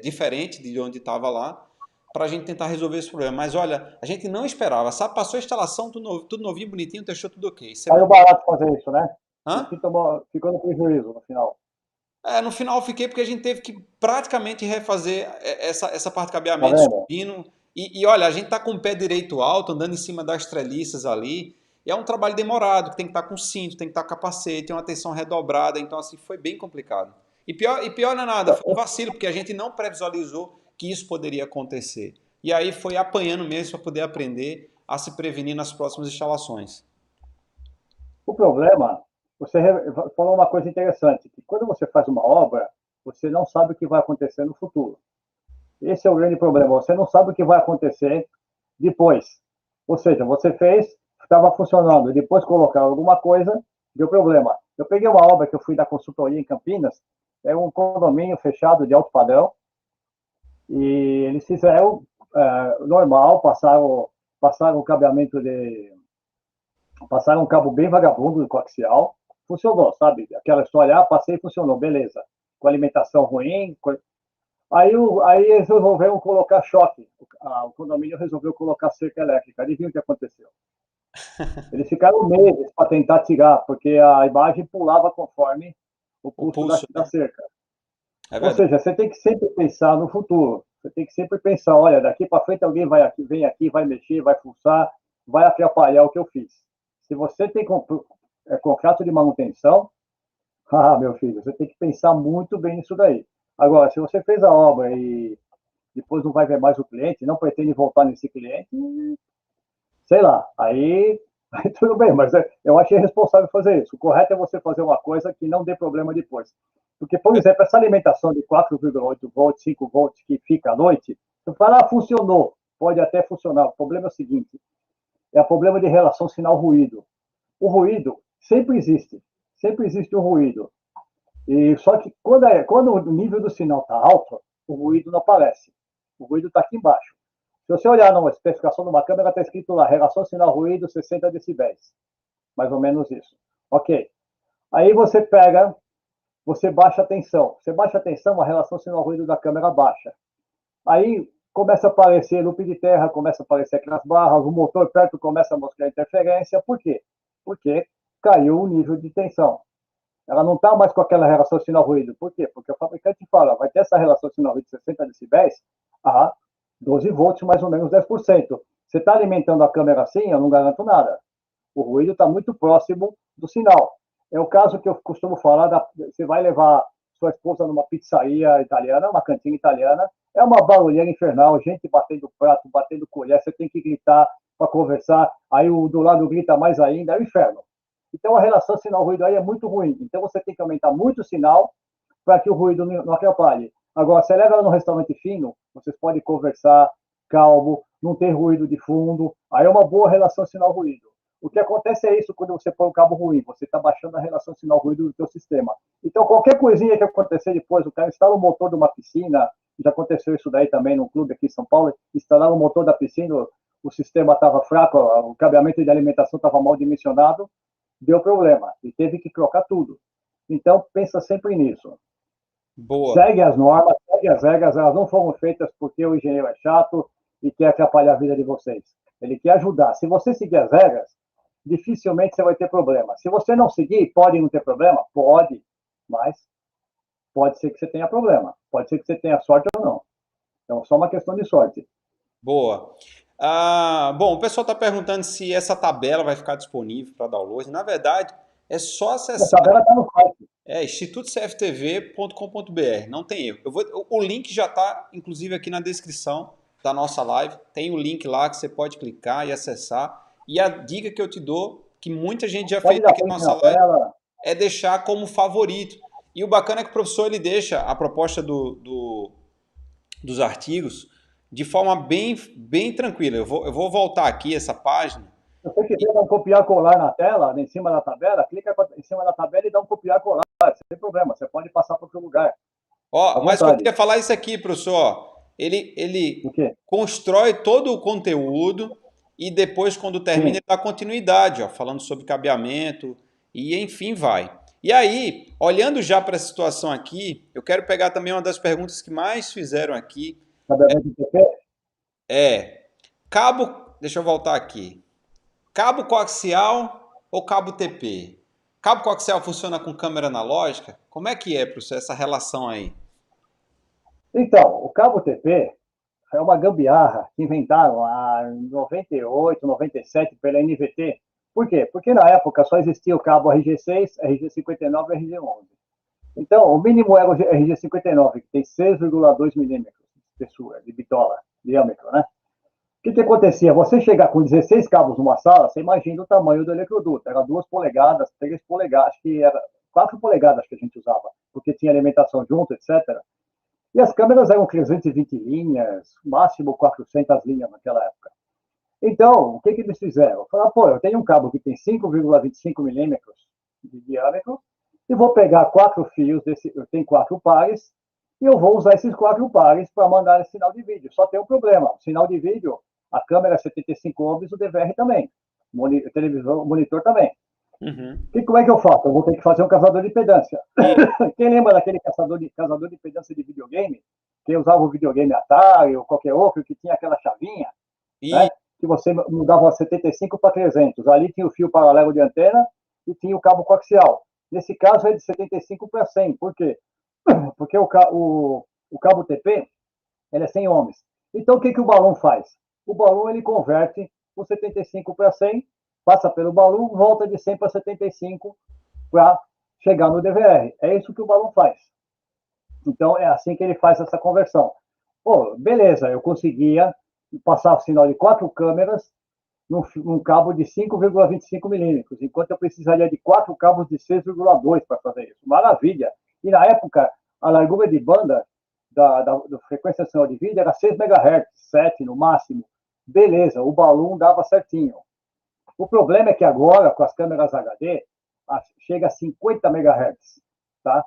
diferente de onde estava lá, para a gente tentar resolver esse problema. Mas olha, a gente não esperava, sabe? Passou a instalação, tudo novinho, bonitinho, testou tudo ok. Saiu barato fazer isso, né? No Hã? fim, ficou no prejuízo no final. No final eu fiquei porque a gente teve que praticamente refazer essa parte de Tá cabeamento vendo? subindo. E olha, a gente tá com o pé direito alto, andando em cima das treliças ali. E é um trabalho demorado, que tem que estar com cinto, tem que estar com capacete, tem uma atenção redobrada. Então, assim, foi bem complicado. E pior não é nada, foi um vacilo, porque a gente não previsualizou que isso poderia acontecer. E aí foi apanhando mesmo para poder aprender a se prevenir nas próximas instalações. O problema, você falou uma coisa interessante, que quando você faz uma obra, você não sabe o que vai acontecer no futuro. Esse é o grande problema. Você não sabe o que vai acontecer depois. Ou seja, você fez, estava funcionando, depois colocaram alguma coisa, deu problema. Eu peguei uma obra que eu fui da consultoria em Campinas, é um condomínio fechado de alto padrão, e eles fizeram normal, passaram. passaram o cabeamento passaram um cabo bem vagabundo do coaxial, funcionou, sabe? Aquela história, passei e funcionou, beleza. Com alimentação ruim. Aí eles resolveram colocar choque. O condomínio resolveu colocar cerca elétrica. Adivinha o que aconteceu? Eles ficaram meses para tentar tirar, porque a imagem pulava conforme o O pulso pulso, da né? cerca. É Ou verdade. seja, você tem que sempre pensar no futuro. Você tem que sempre pensar, olha, daqui para frente alguém vai aqui, vem aqui, vai mexer, vai fuçar, vai atrapalhar o que eu fiz. Se você tem contrato de manutenção, ah, meu filho, você tem que pensar muito bem nisso daí. Agora, se você fez a obra e depois não vai ver mais o cliente, não pretende voltar nesse cliente, sei lá, aí tudo bem, mas eu achei responsável fazer isso. O correto é você fazer uma coisa que não dê problema depois. Porque, por exemplo, essa alimentação de 4,8 volts, 5 volts que fica à noite, você fala, funcionou. Pode até funcionar. O problema é o seguinte, é o problema de relação sinal-ruído. O ruído sempre existe um ruído. E só que quando o nível do sinal está alto, o ruído não aparece. O ruído está aqui embaixo. Se você olhar numa especificação de uma câmera, está escrito lá, relação sinal-ruído 60 decibéis. Mais ou menos isso. Ok. Aí você baixa a tensão. Você baixa a tensão, a relação sinal-ruído da câmera baixa. Aí começa a aparecer loop de terra, começa a aparecer aquelas barras, o motor perto começa a mostrar interferência. Por quê? Porque caiu o nível de tensão. Ela não está mais com aquela relação sinal-ruído. Por quê? Porque o fabricante fala, vai ter essa relação sinal-ruído de 60 decibéis a 12 volts, mais ou menos 10%. Você está alimentando a câmera assim, eu não garanto nada. O ruído está muito próximo do sinal. É o caso que eu costumo falar, você vai levar sua esposa numa pizzaria italiana, uma cantina italiana, é uma barulheira infernal, gente batendo prato, batendo colher, você tem que gritar para conversar, aí o do lado grita mais ainda, é o inferno. Então a relação sinal-ruído aí é muito ruim. Então você tem que aumentar muito o sinal para que o ruído não atrapalhe. Agora, você leva ela num restaurante fino, vocês podem conversar calmo, não tem ruído de fundo, aí é uma boa relação sinal-ruído. O que acontece é isso quando você põe um cabo ruim, você está baixando a relação sinal-ruído do seu sistema. Então, qualquer coisinha que acontecer depois, o cara instala o motor de uma piscina, já aconteceu isso daí também num clube aqui em São Paulo, instalaram o motor da piscina, o sistema estava fraco, o cabeamento de alimentação estava mal dimensionado, deu problema e teve que trocar tudo. Então, pensa sempre nisso. Boa. Segue as normas, segue as regras, elas não foram feitas porque o engenheiro é chato e quer atrapalhar a vida de vocês. Ele quer ajudar. Se você seguir as regras, dificilmente você vai ter problema. Se você não seguir, pode não ter problema? Pode, mas pode ser que você tenha problema. Pode ser que você tenha sorte ou não. Então, só uma questão de sorte. Boa. Bom, o pessoal está perguntando se essa tabela vai ficar disponível para download. Na verdade, é só A acessar tabela está no site. institutocftv.com.br. Não tem erro. O link já está, inclusive, aqui na descrição da nossa live. Tem o link lá que você pode clicar e acessar. E a dica que eu te dou, que muita gente já fez Pode dar aqui na print nossa na live, tela. é deixar como favorito. E o bacana é que o professor ele deixa a proposta dos artigos de forma bem tranquila. Eu vou voltar aqui essa página. Se você quiser dar um copiar colar na tela, em cima da tabela, clica em cima da tabela e dá um copiar colar. Sem problema, você pode passar para outro lugar. À Ó, mas que eu vontade. queria falar isso aqui, professor. O Ele quê? constrói todo o conteúdo e depois, quando termina, Sim. ele dá continuidade, ó, falando sobre cabeamento e enfim vai. E aí, olhando já para essa situação aqui, eu quero pegar também uma das perguntas que mais fizeram aqui. Cabeamento de TP? É, cabo, deixa eu voltar aqui. Cabo coaxial ou cabo TP? Cabo coaxial funciona com câmera analógica? Como é que é, professor, essa relação aí? Então, o cabo TP é uma gambiarra que inventaram em 98, 97 pela NVT. Por quê? Porque na época só existia o cabo RG6, RG59 e RG11. Então, o mínimo era o RG59, que tem 6,2 milímetros de espessura, de bitola, diâmetro, né? O que acontecia? Você chegar com 16 cabos numa sala, você imagina o tamanho do eletroduto. Era 2 polegadas, 3 polegadas, acho que era 4 polegadas que a gente usava, porque tinha alimentação junto, etc. E as câmeras eram 320 linhas, máximo 400 linhas naquela época. Então, o que eles fizeram? Falaram, pô, eu tenho um cabo que tem 5,25 milímetros de diâmetro e vou pegar 4 fios, eu tenho 4 pares, e eu vou usar esses 4 pares para mandar esse sinal de vídeo. Só tem um problema, o sinal de vídeo A câmera é 75 ohms, o DVR também. Televisão, o monitor também. Uhum. Como é que eu faço? Eu vou ter que fazer um caçador de impedância. E, Quem lembra daquele caçador de impedância de videogame? Que usava o videogame Atari ou qualquer outro, que tinha aquela chavinha, né? e Que você mudava 75 para 300. Ali tinha o fio paralelo de antena e tinha o cabo coaxial. Nesse caso é de 75 para 100. Por quê? Porque o cabo TP ele é 100 ohms. Então, o que, que o balão faz? O balão ele converte o 75 para 100, passa pelo balão, volta de 100 para 75 para chegar no DVR. É isso que o balão faz. Então, é assim que ele faz essa conversão. Pô, beleza, eu conseguia passar o sinal de 4 câmeras num cabo de 5,25 milímetros, enquanto eu precisaria de 4 cabos de 6,2 para fazer isso. Maravilha! E na época, a largura de banda da frequência de sinal de vídeo era 6 MHz, 7 no máximo. Beleza, o balão dava certinho. O problema é que agora, com as câmeras HD, chega a 50 MHz, tá?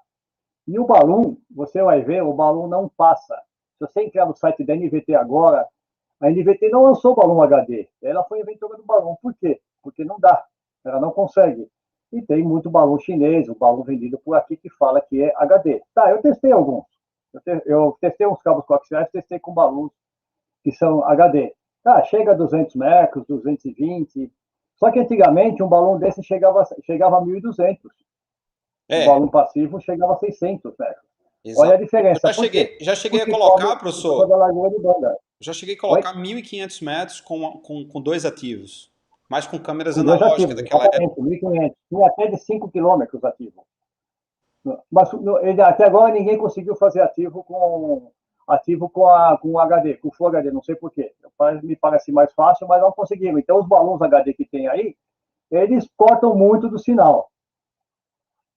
E o balão, você vai ver, o balão não passa. Se você entrar no site da NVT agora, a NVT não lançou o balão HD. Ela foi inventora do balão. Por quê? Porque não dá. Ela não consegue. E tem muito balão chinês, o balão vendido por aqui que fala que é HD. Tá, eu testei alguns. Eu testei uns cabos coaxiais, testei com balões que são HD. Tá, chega a 200 metros, 220. Só que antigamente um balão desse chegava a 1.200. O é, balão passivo chegava a 600 metros. Olha a exato. Eu diferença. Por quê? já cheguei a Porque colocar, por causa professor, da largura de banda. já cheguei a Oi? colocar 1.500 metros com dois ativos, mas com câmeras Com dois analógicas ativos, daquela época. exatamente, 1.500. Tinha até de 5 quilômetros ativo. Mas até agora ninguém conseguiu fazer com HD, com Full HD, não sei porquê. Me parece mais fácil, mas não conseguimos. Então, os balões HD que tem aí, eles cortam muito do sinal.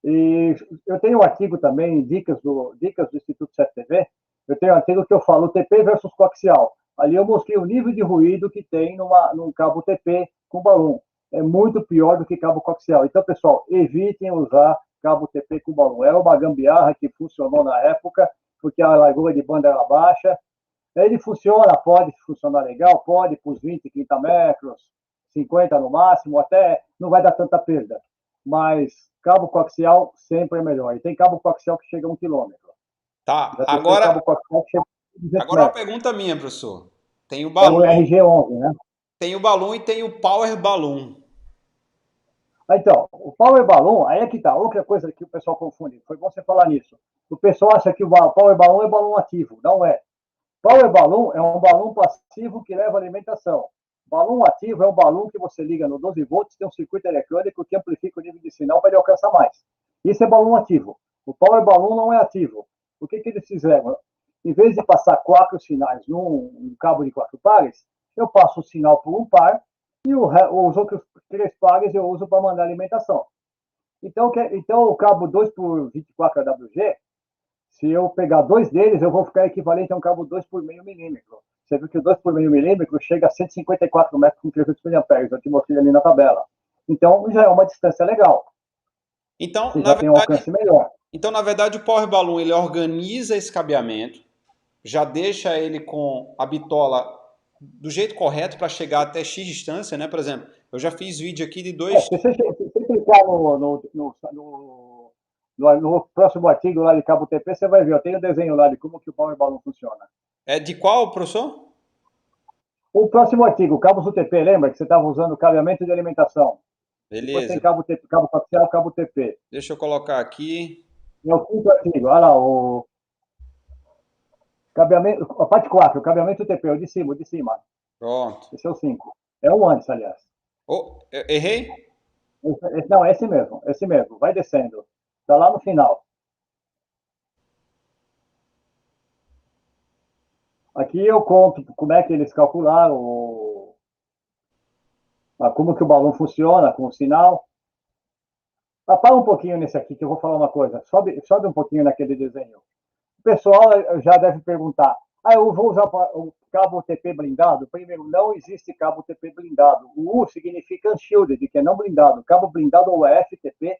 E eu tenho um artigo também, dicas do Instituto CFTV, eu tenho um artigo que eu falo TP versus coaxial. Ali eu mostrei o nível de ruído que tem num cabo TP com balão. É muito pior do que cabo coaxial. Então, pessoal, evitem usar cabo TP com balão. Era uma gambiarra que funcionou na época, porque a largura de banda era baixa. Ele funciona, pode funcionar legal, pode para os 20, 30 metros, 50 no máximo, até não vai dar tanta perda. Mas cabo coaxial sempre é melhor. E tem cabo coaxial que chega a 1 quilômetro. Tá, Já testei cabo coaxial que chega a 200 agora uma metros. pergunta minha, professor. Tem o É o balão, RG11, né? tem o balão e tem o power balloon. Então, o Power Balloon, aí é que tá, outra coisa que o pessoal confunde, foi bom você falar nisso. O pessoal acha que o Power Balloon é balão ativo, não é. Power Balloon é um balão passivo que leva alimentação. Balão ativo é um balão que você liga no 12 volts, tem um circuito eletrônico que amplifica o nível de sinal para ele alcançar mais. Isso é balão ativo. O Power Balloon não é ativo. O que eles fizeram? Em vez de passar 4 sinais num cabo de 4 pares, eu passo o sinal por um par e os outros 3 pares eu uso para mandar alimentação. Então, o cabo 2 por 24 AWG, se eu pegar 2 deles, eu vou ficar equivalente a um cabo 2 por meio milímetro. Você viu que o 2 por meio milímetro chega a 154 metros com 300 miliamperes. Eu te mostrei ali na tabela. Então, já é uma distância legal. Então, Você já tem um alcance melhor. na verdade, o power balloon ele organiza esse cabeamento, já deixa ele com a bitola do jeito correto para chegar até X distância, né? Por exemplo, eu já fiz vídeo aqui de dois. Se você clicar no próximo artigo lá de cabo TP, você vai ver. Eu tenho o desenho lá de como que o Power Balloon funciona. É de qual, professor? O próximo artigo, cabos UTP, lembra que você estava usando cabeamento de alimentação. Depois tem Beleza. cabo TP, cabo coaxial, cabo TP. Deixa eu colocar aqui. É o quinto artigo, olha lá, o cabeamento, a parte 4, o cabeamento UTP, o de cima, o de cima. Pronto. Esse é o 5. É o antes, aliás. Oh, errei? Não, é esse mesmo, vai descendo. Está lá no final. Aqui eu conto como é que eles calcularam, como que o balão funciona com o sinal. Para um pouquinho nesse aqui, que eu vou falar uma coisa. Sobe um pouquinho naquele desenho. O pessoal já deve perguntar, eu vou usar o cabo TP blindado? Primeiro, não existe cabo TP blindado. O U significa unshielded, que é não blindado. Cabo blindado ou é FTP,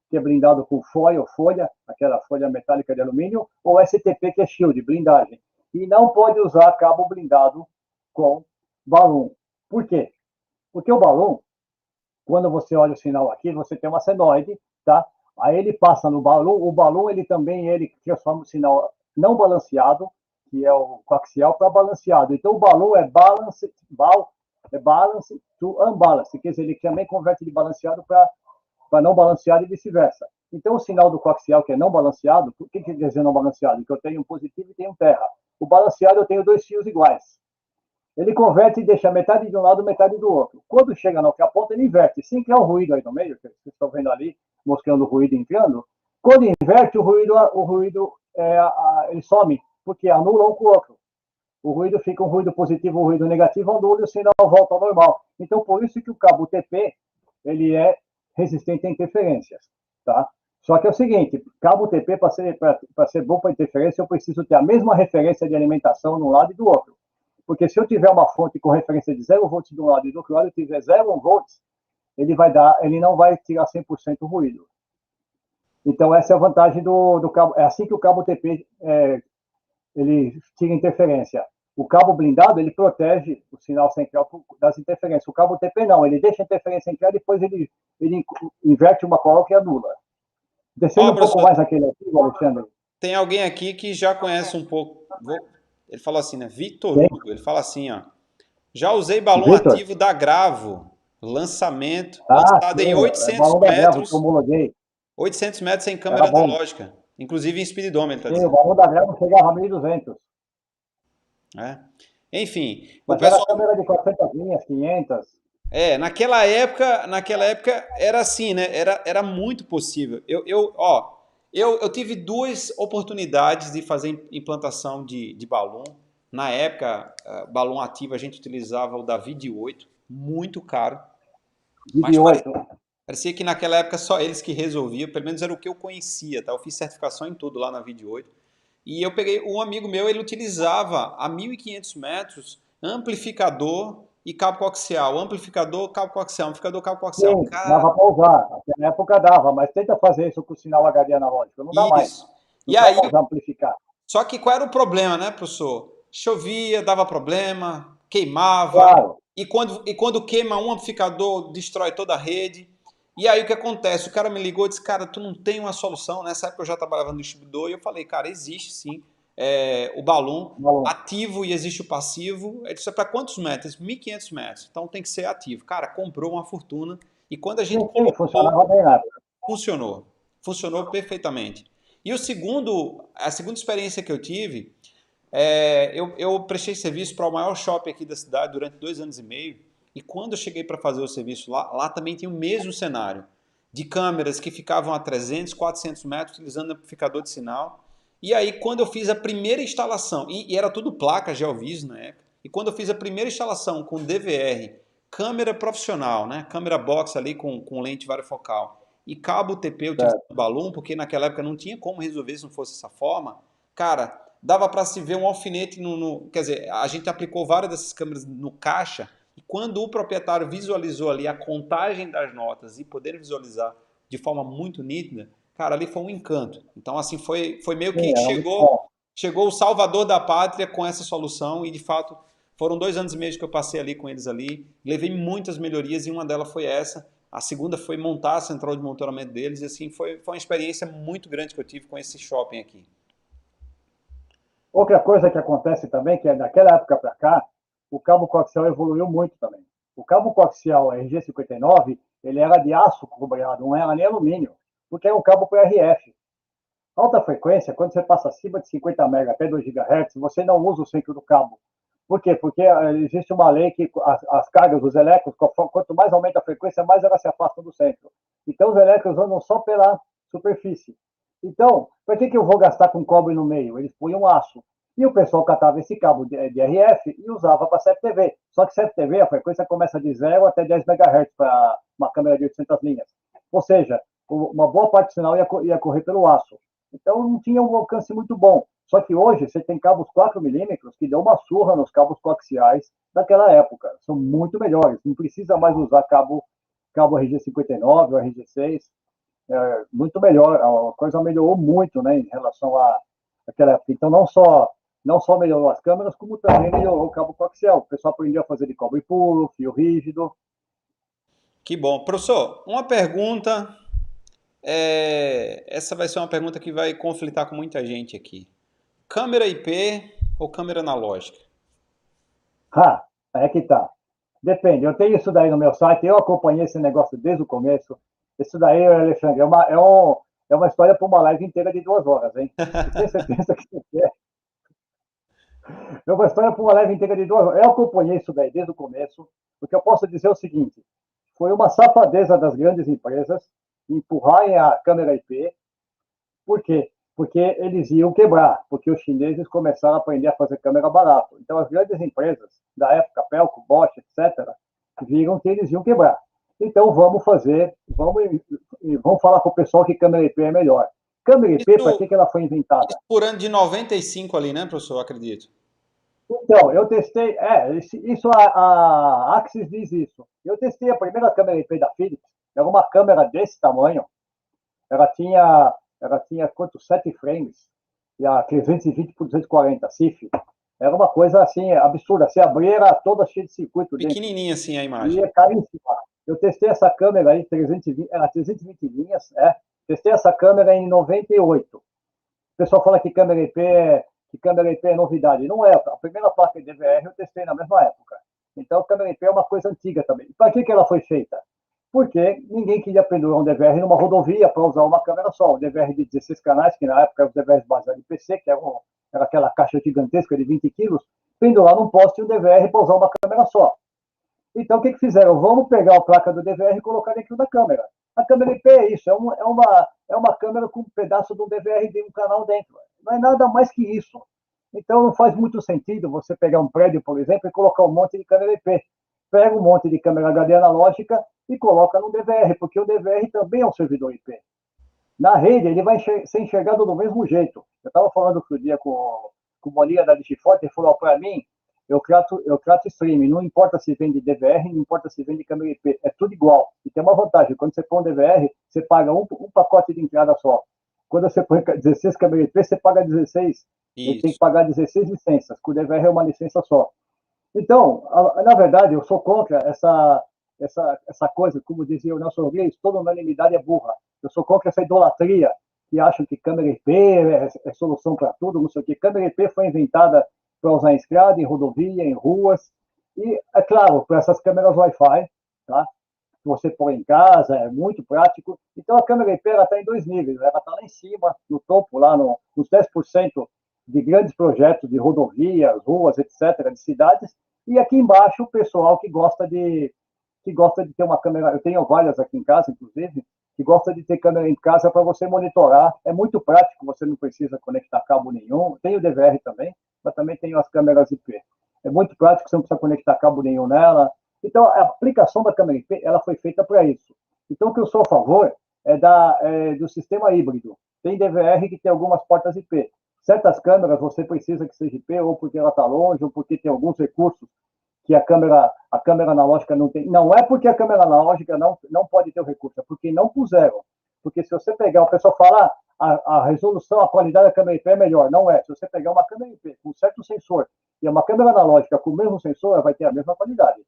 que é blindado com folha, aquela folha metálica de alumínio, ou STP, que é shield, blindagem. E não pode usar cabo blindado com balão. Por quê? Porque o balão, quando você olha o sinal aqui, você tem uma senoide, tá? Aí ele passa no balão, o balão ele também ele transforma o sinal não balanceado, que é o coaxial, para balanceado. Então o balão é balance to unbalance, quer dizer, ele também converte de balanceado para não balanceado e vice-versa. Então o sinal do coaxial que é não balanceado, o que quer dizer não balanceado? Que eu tenho um positivo e tenho um terra. O balanceado eu tenho dois fios iguais. Ele converte e deixa metade de um lado, metade do outro. Quando chega na outra ponta, ele inverte. Sem criar um ruído aí no meio, que vocês estão vendo ali, mostrando o ruído entrando. Quando inverte, ele some, porque anula um com o outro. O ruído fica um ruído positivo, um ruído negativo, anula e o sinal volta ao normal. Então, por isso que o cabo TP ele é resistente a interferências. Tá? Só que é o seguinte, cabo TP, para ser bom para interferência, eu preciso ter a mesma referência de alimentação de um lado e do outro. Porque se eu tiver uma fonte com referência de 0 volts de um lado e do outro lado eu tiver 0 volts, ele não vai tirar 100% ruído. Então essa é a vantagem do cabo. É assim que o cabo TP ele tira interferência. O cabo blindado ele protege o sinal central das interferências. O cabo TP não, ele deixa a interferência entrar, depois ele inverte uma cola e anula. Descendo um pouco mais naquele artigo, Alexandre. Tem alguém aqui que já conhece um pouco. Ele falou assim, né? Vitor Hugo. Ele fala assim, ó. Já usei balão ativo da Gravo. Lançamento. Lançado em 800 metros. 800 metros sem câmera analógica. Inclusive em speedometer. Sim, o balão da Gravo chegava a 1.200. Enfim. Mas o pessoal... era câmera de 400 linhas, 500. Naquela época era assim, né? Era muito possível. Eu tive duas oportunidades de fazer implantação de balão. Na época, balão ativo a gente utilizava o da VD8, muito caro. VD8. Mas parecia que naquela época só eles que resolviam, pelo menos era o que eu conhecia, tá? Eu fiz certificação em tudo lá na VD8. E eu peguei um amigo meu, ele utilizava a 1.500 metros amplificador e cabo coaxial, amplificador, cabo coaxial, amplificador, cabo coaxial. Sim, dava para usar. Na época dava, mas tenta fazer isso com o sinal HD analógico. Não dá mais. Não e aí, amplificar. Só que qual era o problema, né, professor? Chovia, dava problema, queimava. Claro. E quando queima um amplificador, destrói toda a rede. E aí o que acontece? O cara me ligou e disse, cara, tu não tem uma solução. Nessa época eu já trabalhava no distribuidor e eu falei, cara, existe sim o balão ativo e existe o passivo. Ele disse, para quantos metros? 1.500 metros. Então tem que ser ativo. Cara, comprou uma fortuna. E quando a gente colocou, funcionava bem rápido. Funcionou perfeitamente. E a segunda experiência que eu tive, eu prestei serviço para o maior shopping aqui da cidade durante 2 anos e meio. E quando eu cheguei para fazer o serviço lá também tinha o mesmo cenário. De câmeras que ficavam a 300, 400 metros utilizando amplificador de sinal. E aí quando eu fiz a primeira instalação, e era tudo placa GeoVision na época, e quando eu fiz a primeira instalação com DVR, câmera profissional, né? Câmera box ali com lente variofocal, e cabo TP utilizando balão, porque naquela época não tinha como resolver se não fosse dessa forma, cara, dava para se ver um alfinete quer dizer, a gente aplicou várias dessas câmeras no caixa, e quando o proprietário visualizou ali a contagem das notas e poder visualizar de forma muito nítida, cara, ali foi um encanto. Então, assim, foi meio que chegou o salvador da pátria com essa solução, e de fato foram 2 anos e meio que eu passei ali com eles ali, levei muitas melhorias e uma delas foi essa. A segunda foi montar a central de monitoramento deles, e assim, foi uma experiência muito grande que eu tive com esse shopping aqui. Outra coisa que acontece também, que é daquela época para cá, o cabo coaxial evoluiu muito também. O cabo coaxial RG59, ele era de aço cobreado, não era nem alumínio, porque é um cabo para RF. Alta frequência, quando você passa acima de 50 MHz até 2 GHz, você não usa o centro do cabo. Por quê? Porque existe uma lei que as cargas dos elétrons, quanto mais aumenta a frequência, mais elas se afastam do centro. Então, os elétrons andam só pela superfície. Então, para que eu vou gastar com cobre no meio? Eles punham aço. E o pessoal catava esse cabo de RF e usava para CFTV. Só que CFTV, a frequência começa de 0 até 10 MHz para uma câmera de 800 linhas. Ou seja, uma boa parte do sinal ia correr pelo aço. Então, não tinha um alcance muito bom. Só que hoje você tem cabos 4 milímetros que dão uma surra nos cabos coaxiais daquela época. São muito melhores. Não precisa mais usar cabo RG59 ou RG6. Muito melhor. A coisa melhorou muito, né, em relação àquela época. Então, não só Não só melhorou as câmeras, como também melhorou o cabo coaxial. O pessoal aprendeu a fazer de cobre puro, fio rígido. Que bom. Professor, uma pergunta. Essa vai ser uma pergunta que vai conflitar com muita gente aqui. Câmera IP ou câmera analógica? Ah, é que tá. Depende, eu tenho isso daí no meu site, eu acompanhei esse negócio desde o começo. Isso daí, Alexandre, é uma história para uma live inteira de 2 horas, hein? Você tem certeza que você quer? É uma história para uma live inteira de 2 horas. Eu acompanhei isso daí desde o começo. O que eu posso dizer é o seguinte: foi uma safadeza das grandes empresas empurrarem a câmera IP. Por quê? Porque eles iam quebrar, porque os chineses começaram a aprender a fazer câmera barato. Então, as grandes empresas da época, Pelco, Bosch, etc., viram que eles iam quebrar. Então, vamos falar com o pessoal que câmera IP é melhor. Câmera IP, para Isso, que ela foi inventada? isso por ano de 95 ali, né, professor? Eu acredito. Então, eu testei, isso a Axis diz isso. Eu testei a primeira câmera IP da Philips, era uma câmera desse tamanho, ela tinha, ela tinha quantos? 7 frames, e a 320 por 240, CIF. Era uma coisa assim, absurda. Se abria, era toda cheia de circuito dentro. Pequenininha assim a E imagem. é caríssima. Eu testei essa câmera aí, 320, era 320 linhas, Testei essa câmera em 98. O pessoal fala que câmera IP é novidade. Não é. A primeira placa de DVR eu testei na mesma época. Então, a câmera IP é uma coisa antiga também. Para que ela foi feita? Porque ninguém queria pendurar um DVR numa rodovia para usar uma câmera só. O DVR de 16 canais, que na época era os DVRs baseados em PC, que era aquela caixa gigantesca de 20 quilos, pendurar num poste um DVR para usar uma câmera só. Então, o que fizeram? Vamos pegar a placa do DVR e colocar dentro da câmera. A câmera IP é isso, é uma câmera com um pedaço de um DVR de um canal dentro. Não é nada mais que isso. Então, não faz muito sentido você pegar um prédio, por exemplo, e colocar um monte de câmera IP. Pega um monte de câmera HD analógica e coloca no DVR, porque o DVR também é um servidor IP. Na rede, ele vai ser enxergado do mesmo jeito. Eu estava falando outro dia com o Molinha da Digiforte, ele falou para mim, eu trato streaming, não importa se vem de DVR, não importa se vem de câmera IP, é tudo igual. E tem uma vantagem, quando você põe um DVR, você paga um pacote de entrada só. Quando você põe 16 câmera IP, você paga 16. Ele tem que Isso. pagar 16 licenças, com o DVR é uma licença só. Então, na verdade, eu sou contra essa coisa, como dizia o Nelson Rodrigues, toda unanimidade é burra. Eu sou contra essa idolatria que acham que câmera IP é solução para tudo, não sei o quê. Câmera IP foi inventada para usar em estrada, em rodovia, em ruas, e, é claro, para essas câmeras Wi-Fi, tá? Que você põe em casa, é muito prático. Então, a câmera IP está em 2 níveis, ela está lá em cima, no topo, lá nos 10% de grandes projetos de rodovias, ruas, etc., de cidades, e aqui embaixo o pessoal que gosta de ter uma câmera, eu tenho várias aqui em casa, inclusive, que gosta de ter câmera em casa para você monitorar. É muito prático, você não precisa conectar cabo nenhum. Tem o DVR também, mas também tem as câmeras IP. É muito prático, você não precisa conectar cabo nenhum nela. Então, a aplicação da câmera IP, ela foi feita para isso. Então, o que eu sou a favor do sistema híbrido. Tem DVR que tem algumas portas IP. Certas câmeras você precisa que seja IP, ou porque ela está longe, ou porque tem alguns recursos que a câmera analógica não tem. Não é porque a câmera analógica não pode ter o recurso, é porque não puseram. Porque se você pegar, o pessoal fala, a resolução, a qualidade da câmera IP é melhor. Não é. Se você pegar uma câmera IP com um certo sensor e uma câmera analógica com o mesmo sensor, ela vai ter a mesma qualidade.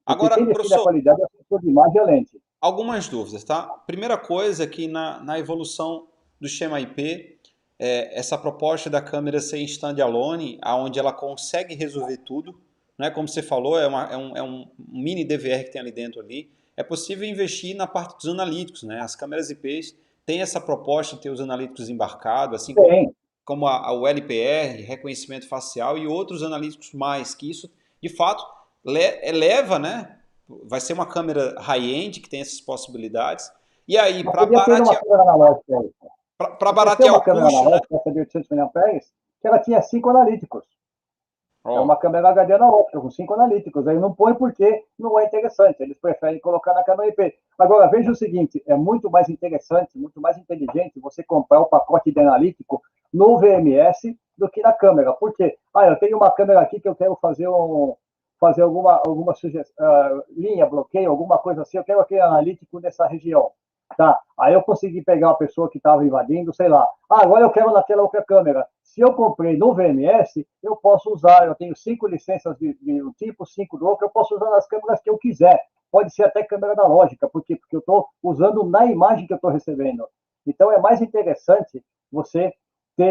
Porque Agora, quem define a professor, qualidade é o sensor de imagem e a lente. algumas dúvidas, tá? Primeira coisa é que na evolução do esquema IP, essa proposta da câmera ser standalone, aonde ela consegue resolver tudo, né? Como você falou, é um mini DVR que tem ali dentro ali. É possível investir na parte dos analíticos, né? As câmeras IPs têm essa proposta de ter os analíticos embarcados, assim Tem. como o LPR, reconhecimento facial e outros analíticos mais, que isso, de fato, eleva, né? Vai ser uma câmera high-end que tem essas possibilidades. E aí, Mas podia ter uma câmera analógica aí. para Podia ter baratear uma o câmera custo, né? analógica, essa de 800 mAh, que ela tinha 5 analíticos. É uma Ó, câmera HD analógica, com 5 analíticos. Aí não põe porque não é interessante. Eles preferem colocar na câmera IP. Agora, veja o seguinte: é muito mais interessante, muito mais inteligente você comprar o pacote de analítico no VMS do que na câmera. Por quê? Eu tenho uma câmera aqui que eu quero fazer alguma linha, bloqueio, alguma coisa assim. Eu quero aquele analítico nessa região. Tá, aí eu consegui pegar uma pessoa que estava invadindo, sei lá. Ah, agora eu quero naquela outra câmera. Se eu comprei no VMS, eu posso usar, eu tenho 5 licenças de um tipo, 5 do outro, eu posso usar nas câmeras que eu quiser. Pode ser até câmera analógica, por quê? Porque eu estou usando na imagem que eu estou recebendo. Então é mais interessante você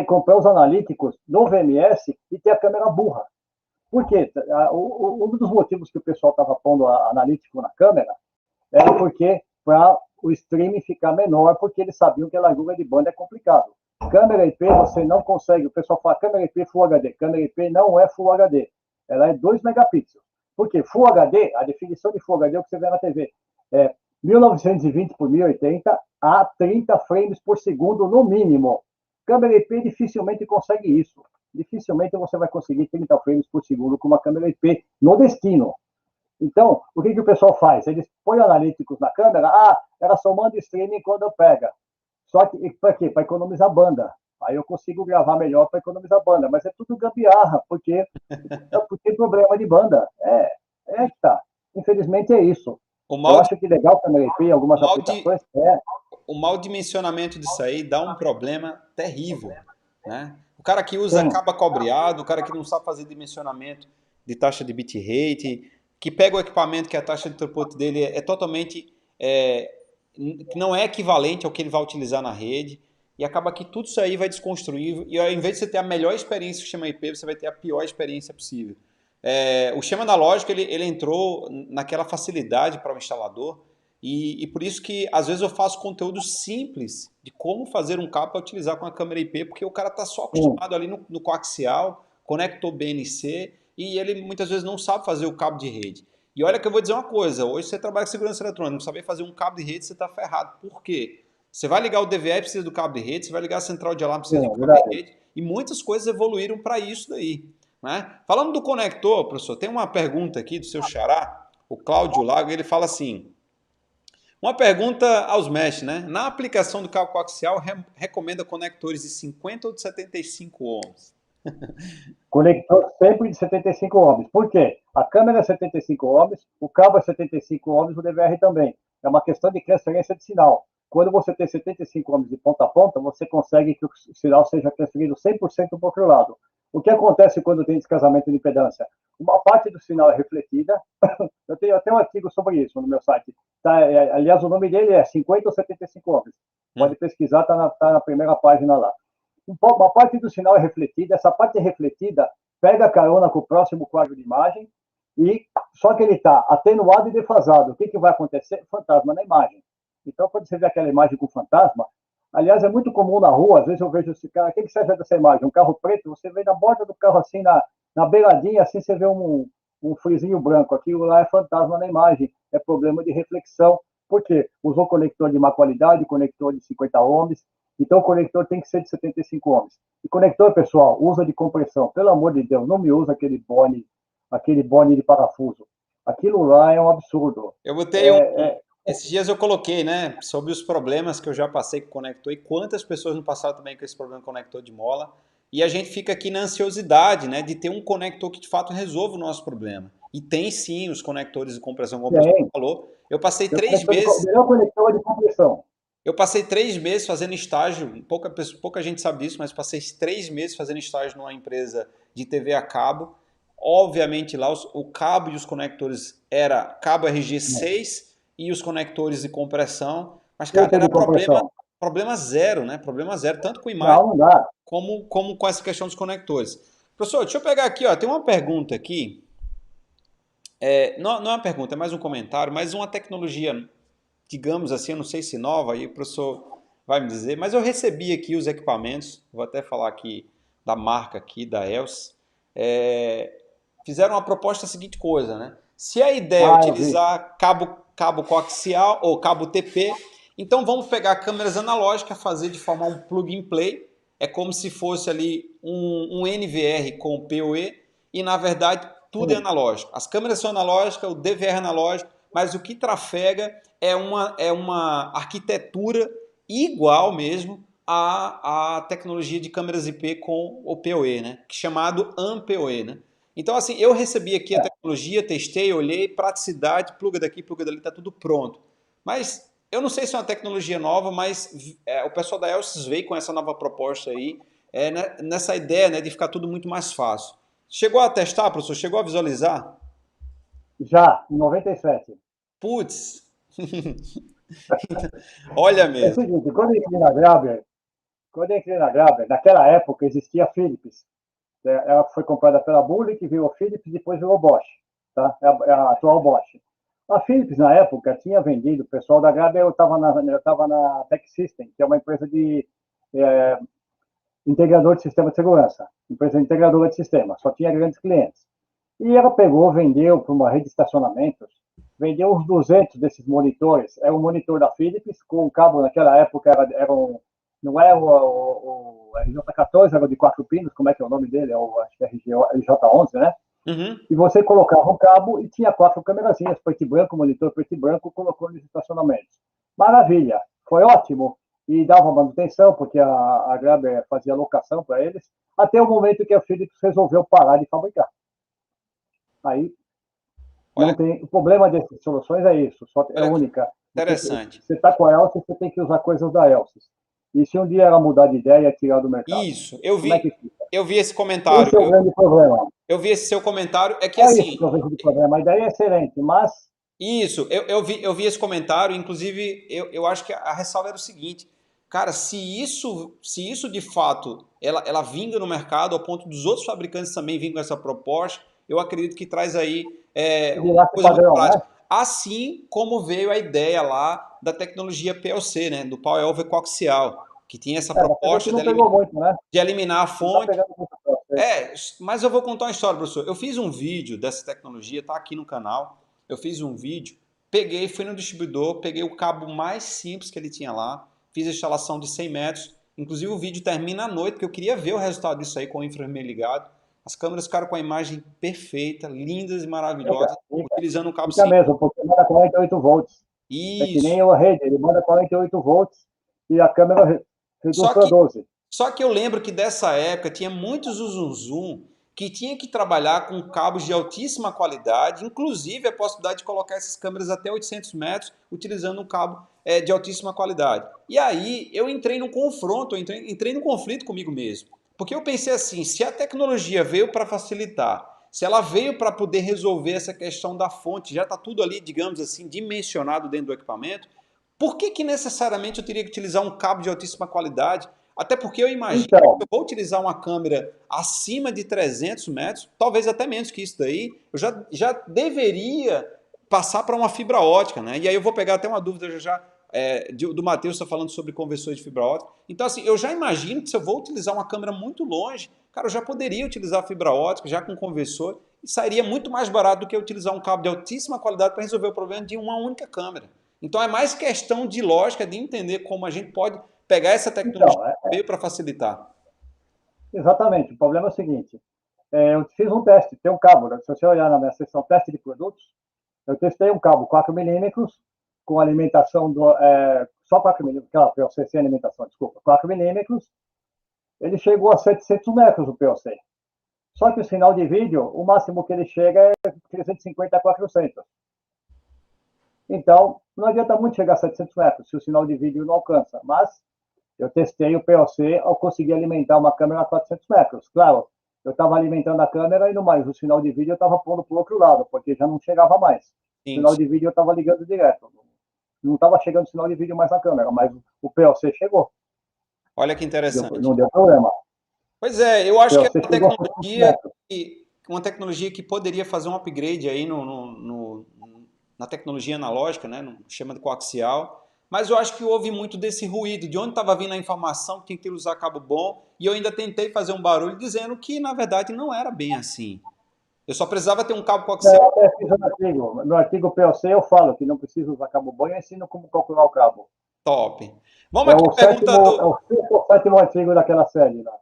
comprar os analíticos no VMS e ter a câmera burra. Por quê? Um dos motivos que o pessoal estava pondo analítico na câmera era porque para o streaming ficar menor, porque eles sabiam que a largura de banda é complicado. Câmera IP você não consegue, o pessoal fala câmera IP Full HD. Câmera IP não é Full HD, ela é 2 megapixels. Por quê? Full HD, a definição de Full HD é o que você vê na TV, é 1920 por 1080 a 30 frames por segundo no mínimo. Câmera IP dificilmente consegue isso. Dificilmente você vai conseguir 30 frames por segundo com uma câmera IP no destino. Então, o que o pessoal faz? Eles põem analíticos na câmera, ela só manda streaming quando eu pego. Só que, para quê? Para economizar banda. Aí eu consigo gravar melhor para economizar banda, mas é tudo gambiarra, porque tem problema de banda. É que tá. Infelizmente é isso. O Eu mal, acho que legal o Câmera IP em o algumas mal de, aplicações, é. o mau dimensionamento disso aí dá um problema terrível, né? O cara que usa Sim, cabo cabreado, o cara que não sabe fazer dimensionamento de taxa de bitrate, que pega o equipamento que a taxa de throughput dele é totalmente que não é equivalente ao que ele vai utilizar na rede, e acaba que tudo isso aí vai desconstruir, e ao invés de você ter a melhor experiência com o sistema IP, você vai ter a pior experiência possível. O sistema analógico ele entrou naquela facilidade para o instalador, e por isso que às vezes eu faço conteúdo simples de como fazer um cabo para utilizar com a câmera IP, porque o cara está só sim. acostumado ali no coaxial, conectou BNC, e ele muitas vezes não sabe fazer o cabo de rede. E olha que eu vou dizer uma coisa, hoje você trabalha com segurança eletrônica, não saber fazer um cabo de rede, você está ferrado. Por quê? Você vai ligar o DVI, precisa do cabo de rede, você vai ligar a central de alarme, precisa Sim, de é cabo de verdade. rede, e muitas coisas evoluíram para isso daí. Né? Falando do conector, professor, tem uma pergunta aqui do seu xará, o Cláudio Lago, ele fala assim, uma pergunta aos mestres, né? Na aplicação do cabo coaxial, recomenda conectores de 50 ou de 75 ohms? Conector sempre de 75 ohms. Por quê? A câmera é 75 ohms, o cabo é 75 ohms, o DVR também. É uma questão de transferência de sinal. Quando você tem 75 ohms de ponta a ponta, você consegue que o sinal seja transferido 100% para o outro lado. O que acontece quando tem descasamento de impedância? Uma parte do sinal é refletida. Eu tenho até um artigo sobre isso no meu site. Tá, aliás, o nome dele é 50 ou 75 ohms. Pode pesquisar, está na primeira página lá. Uma parte do sinal é refletida, essa parte refletida pega carona com o próximo quadro de imagem, e só que ele está atenuado e defasado. O que vai acontecer? Fantasma na imagem. Então, quando você vê aquela imagem com fantasma, aliás, é muito comum na rua, às vezes eu vejo esse cara, o que serve dessa imagem? Um carro preto, você vê na borda do carro, assim, na beiradinha, assim, você vê um frisinho branco. Aquilo lá é fantasma na imagem, é problema de reflexão. Por quê? Usou conector de má qualidade, conector de 50 ohms, então o conector tem que ser de 75 ohms. E conector, pessoal, usa de compressão. Pelo amor de Deus, não me usa aquele bone de parafuso. Aquilo lá é um absurdo. Eu botei um. É, é, Esses dias eu coloquei, né, sobre os problemas que eu já passei com o conector e quantas pessoas no passado também com esse problema com conector de mola. E a gente fica aqui na ansiosidade, né, de ter um conector que de fato resolva o nosso problema. E tem sim os conectores de compressão, como o professor tem. falou. Eu passei O 3 meses. melhor conector é de compressão. Eu passei 3 meses fazendo estágio, pouca gente sabe disso, mas passei 3 meses fazendo estágio numa empresa de TV a cabo. Obviamente lá o cabo e os conectores era cabo RG6 e os conectores de compressão, mas cara, Feita era de compressão. problema zero, né? Problema zero, tanto com imagem Não, não dá. como com essa questão dos conectores. Professor, deixa eu pegar aqui, ó, tem uma pergunta aqui, não é uma pergunta, é mais um comentário, mas uma tecnologia, digamos assim, eu não sei se nova, aí o professor vai me dizer, mas eu recebi aqui os equipamentos, vou até falar aqui da marca aqui, da ELS, fizeram uma proposta da seguinte coisa, né? Se a ideia é Eu vi. utilizar cabo coaxial ou cabo TP, então vamos pegar câmeras analógicas, fazer de forma um plug and play, é como se fosse ali um NVR com PoE, e na verdade tudo é Sim. analógico. As câmeras são analógicas, o DVR é analógico, mas o que trafega é uma arquitetura igual mesmo à tecnologia de câmeras IP com o PoE, né? Chamado AMPoE, né? Então, assim, eu recebi aqui a É, tecnologia, testei, olhei, praticidade, pluga daqui, pluga dali, tá tudo pronto. Mas eu não sei se é uma tecnologia nova, mas o pessoal da Elsys veio com essa nova proposta aí, né, nessa ideia, né, de ficar tudo muito mais fácil. Chegou a testar, professor? Chegou a visualizar? Já, em 97. Putz, olha É o mesmo. seguinte, quando eu entrei na Grabber, naquela época existia a Philips. Ela foi comprada pela Bullock, virou Philips, depois virou Bosch. Tá? É a atual Bosch. A Philips, na época, tinha vendido, o pessoal da Grabber, eu estava na Tech System, que é uma empresa de é, integrador de sistema de segurança, empresa integradora de sistema, só tinha grandes clientes. E ela pegou, vendeu para uma rede de estacionamentos, vendeu uns 200 desses monitores. Era um monitor da Philips, com um cabo, naquela época, não é o RJ14, era o de 4 pinos, como é que é o nome dele? Acho que é RJ11, né? Uhum. E você colocava um cabo e tinha 4 câmerazinhas, preto e branco, monitor preto e branco, colocou nos estacionamentos. Maravilha, foi ótimo. E dava manutenção, porque a Grabber fazia locação para eles, até o momento que a Philips resolveu parar de fabricar. Aí não Olha, tem. O problema dessas soluções é isso, só é olha que única. interessante. Você está com a Elsys, você tem que usar coisas da Elsys. E se um dia ela mudar de ideia e tirar do mercado, Isso, como é que fica? eu vi esse comentário, Esse é o grande problema. eu vi esse seu comentário, é que É isso assim, que eu vejo de problema. A ideia é excelente, mas isso, eu vi esse comentário, inclusive eu acho que a ressalva era o seguinte, cara, se isso de fato ela vinga no mercado ao ponto dos outros fabricantes também virem com essa proposta, eu acredito que traz aí uma virasse coisa muito padrão, né? prática. Assim como veio a ideia lá da tecnologia PLC, né, do Power Over Coaxial, que tinha essa É, mas a gente proposta não pegou muito, né? de eliminar a Não está fonte. pegando muito pra você. Mas eu vou contar uma história, professor. Eu fiz um vídeo dessa tecnologia, tá aqui no canal. Eu fiz um vídeo, peguei, fui no distribuidor, peguei o cabo mais simples que ele tinha lá, fiz a instalação de 100 metros. Inclusive o vídeo termina à noite, porque eu queria ver o resultado disso aí com o infravermelho ligado. As câmeras ficaram com a imagem perfeita, lindas e Fica, maravilhosas, fica, utilizando um cabo fica simples. mesmo, porque manda 48 volts. É que nem Isso. a rede, ele manda 48 volts e a câmera reduz Só para que 12. Só que eu lembro que dessa época tinha muitos Zoom que tinha que trabalhar com cabos de altíssima qualidade, inclusive a possibilidade de colocar essas câmeras até 800 metros utilizando um cabo de altíssima qualidade. E aí eu entrei num confronto, entrei num conflito comigo mesmo. Porque eu pensei assim, se a tecnologia veio para facilitar, se ela veio para poder resolver essa questão da fonte, já está tudo ali, digamos assim, dimensionado dentro do equipamento, por que necessariamente eu teria que utilizar um cabo de altíssima qualidade? Até porque eu imagino que Então, eu vou utilizar uma câmera acima de 300 metros, talvez até menos que isso daí, eu já deveria passar para uma fibra ótica, né? E aí eu vou pegar até uma dúvida do Matheus está falando sobre conversores de fibra ótica. Então, assim, eu já imagino que se eu vou utilizar uma câmera muito longe, cara, eu já poderia utilizar a fibra ótica, já com conversor, e sairia muito mais barato do que utilizar um cabo de altíssima qualidade para resolver o problema de uma única câmera. Então é mais questão de lógica, de entender como a gente pode pegar essa tecnologia então que veio para facilitar. exatamente. O problema é o seguinte: eu fiz um teste, tem um cabo, né? Se você olhar na minha seção teste de produtos, eu testei um cabo 4 milímetros com alimentação só 4 milímetros, claro, PLC sem alimentação, desculpa, 4 milímetros, ele chegou a 700 metros o PLC. Só que o sinal de vídeo, o máximo que ele chega é 350 a 400. Então, não adianta muito chegar a 700 metros se o sinal de vídeo não alcança. Mas eu testei o POC ao conseguir alimentar uma câmera a 400 metros. Claro, eu estava alimentando a câmera e no mais o sinal de vídeo eu estava pondo para o outro lado, porque já não chegava mais. O Sim, sinal sim. de vídeo eu estava ligando direto. Não estava chegando sinal de vídeo mais na câmera, mas o POC chegou. Olha que interessante. Não deu problema. Pois é, eu O acho que é POC chegou a 700 metros. uma tecnologia que poderia fazer um upgrade aí na tecnologia analógica, né, no esquema de coaxial, mas eu acho que houve muito desse ruído, de onde estava vindo a informação que tinha que usar cabo bom, e eu ainda tentei fazer um barulho dizendo que, na verdade, não era bem assim. Eu só precisava ter um cabo coaxial Eu até fiz um artigo. No artigo POC eu falo que não precisa usar cabo bom e eu ensino como calcular o cabo. top. Vamos É aqui, o pergunta sétimo, é do... o sexto ou sétimo artigo daquela série lá.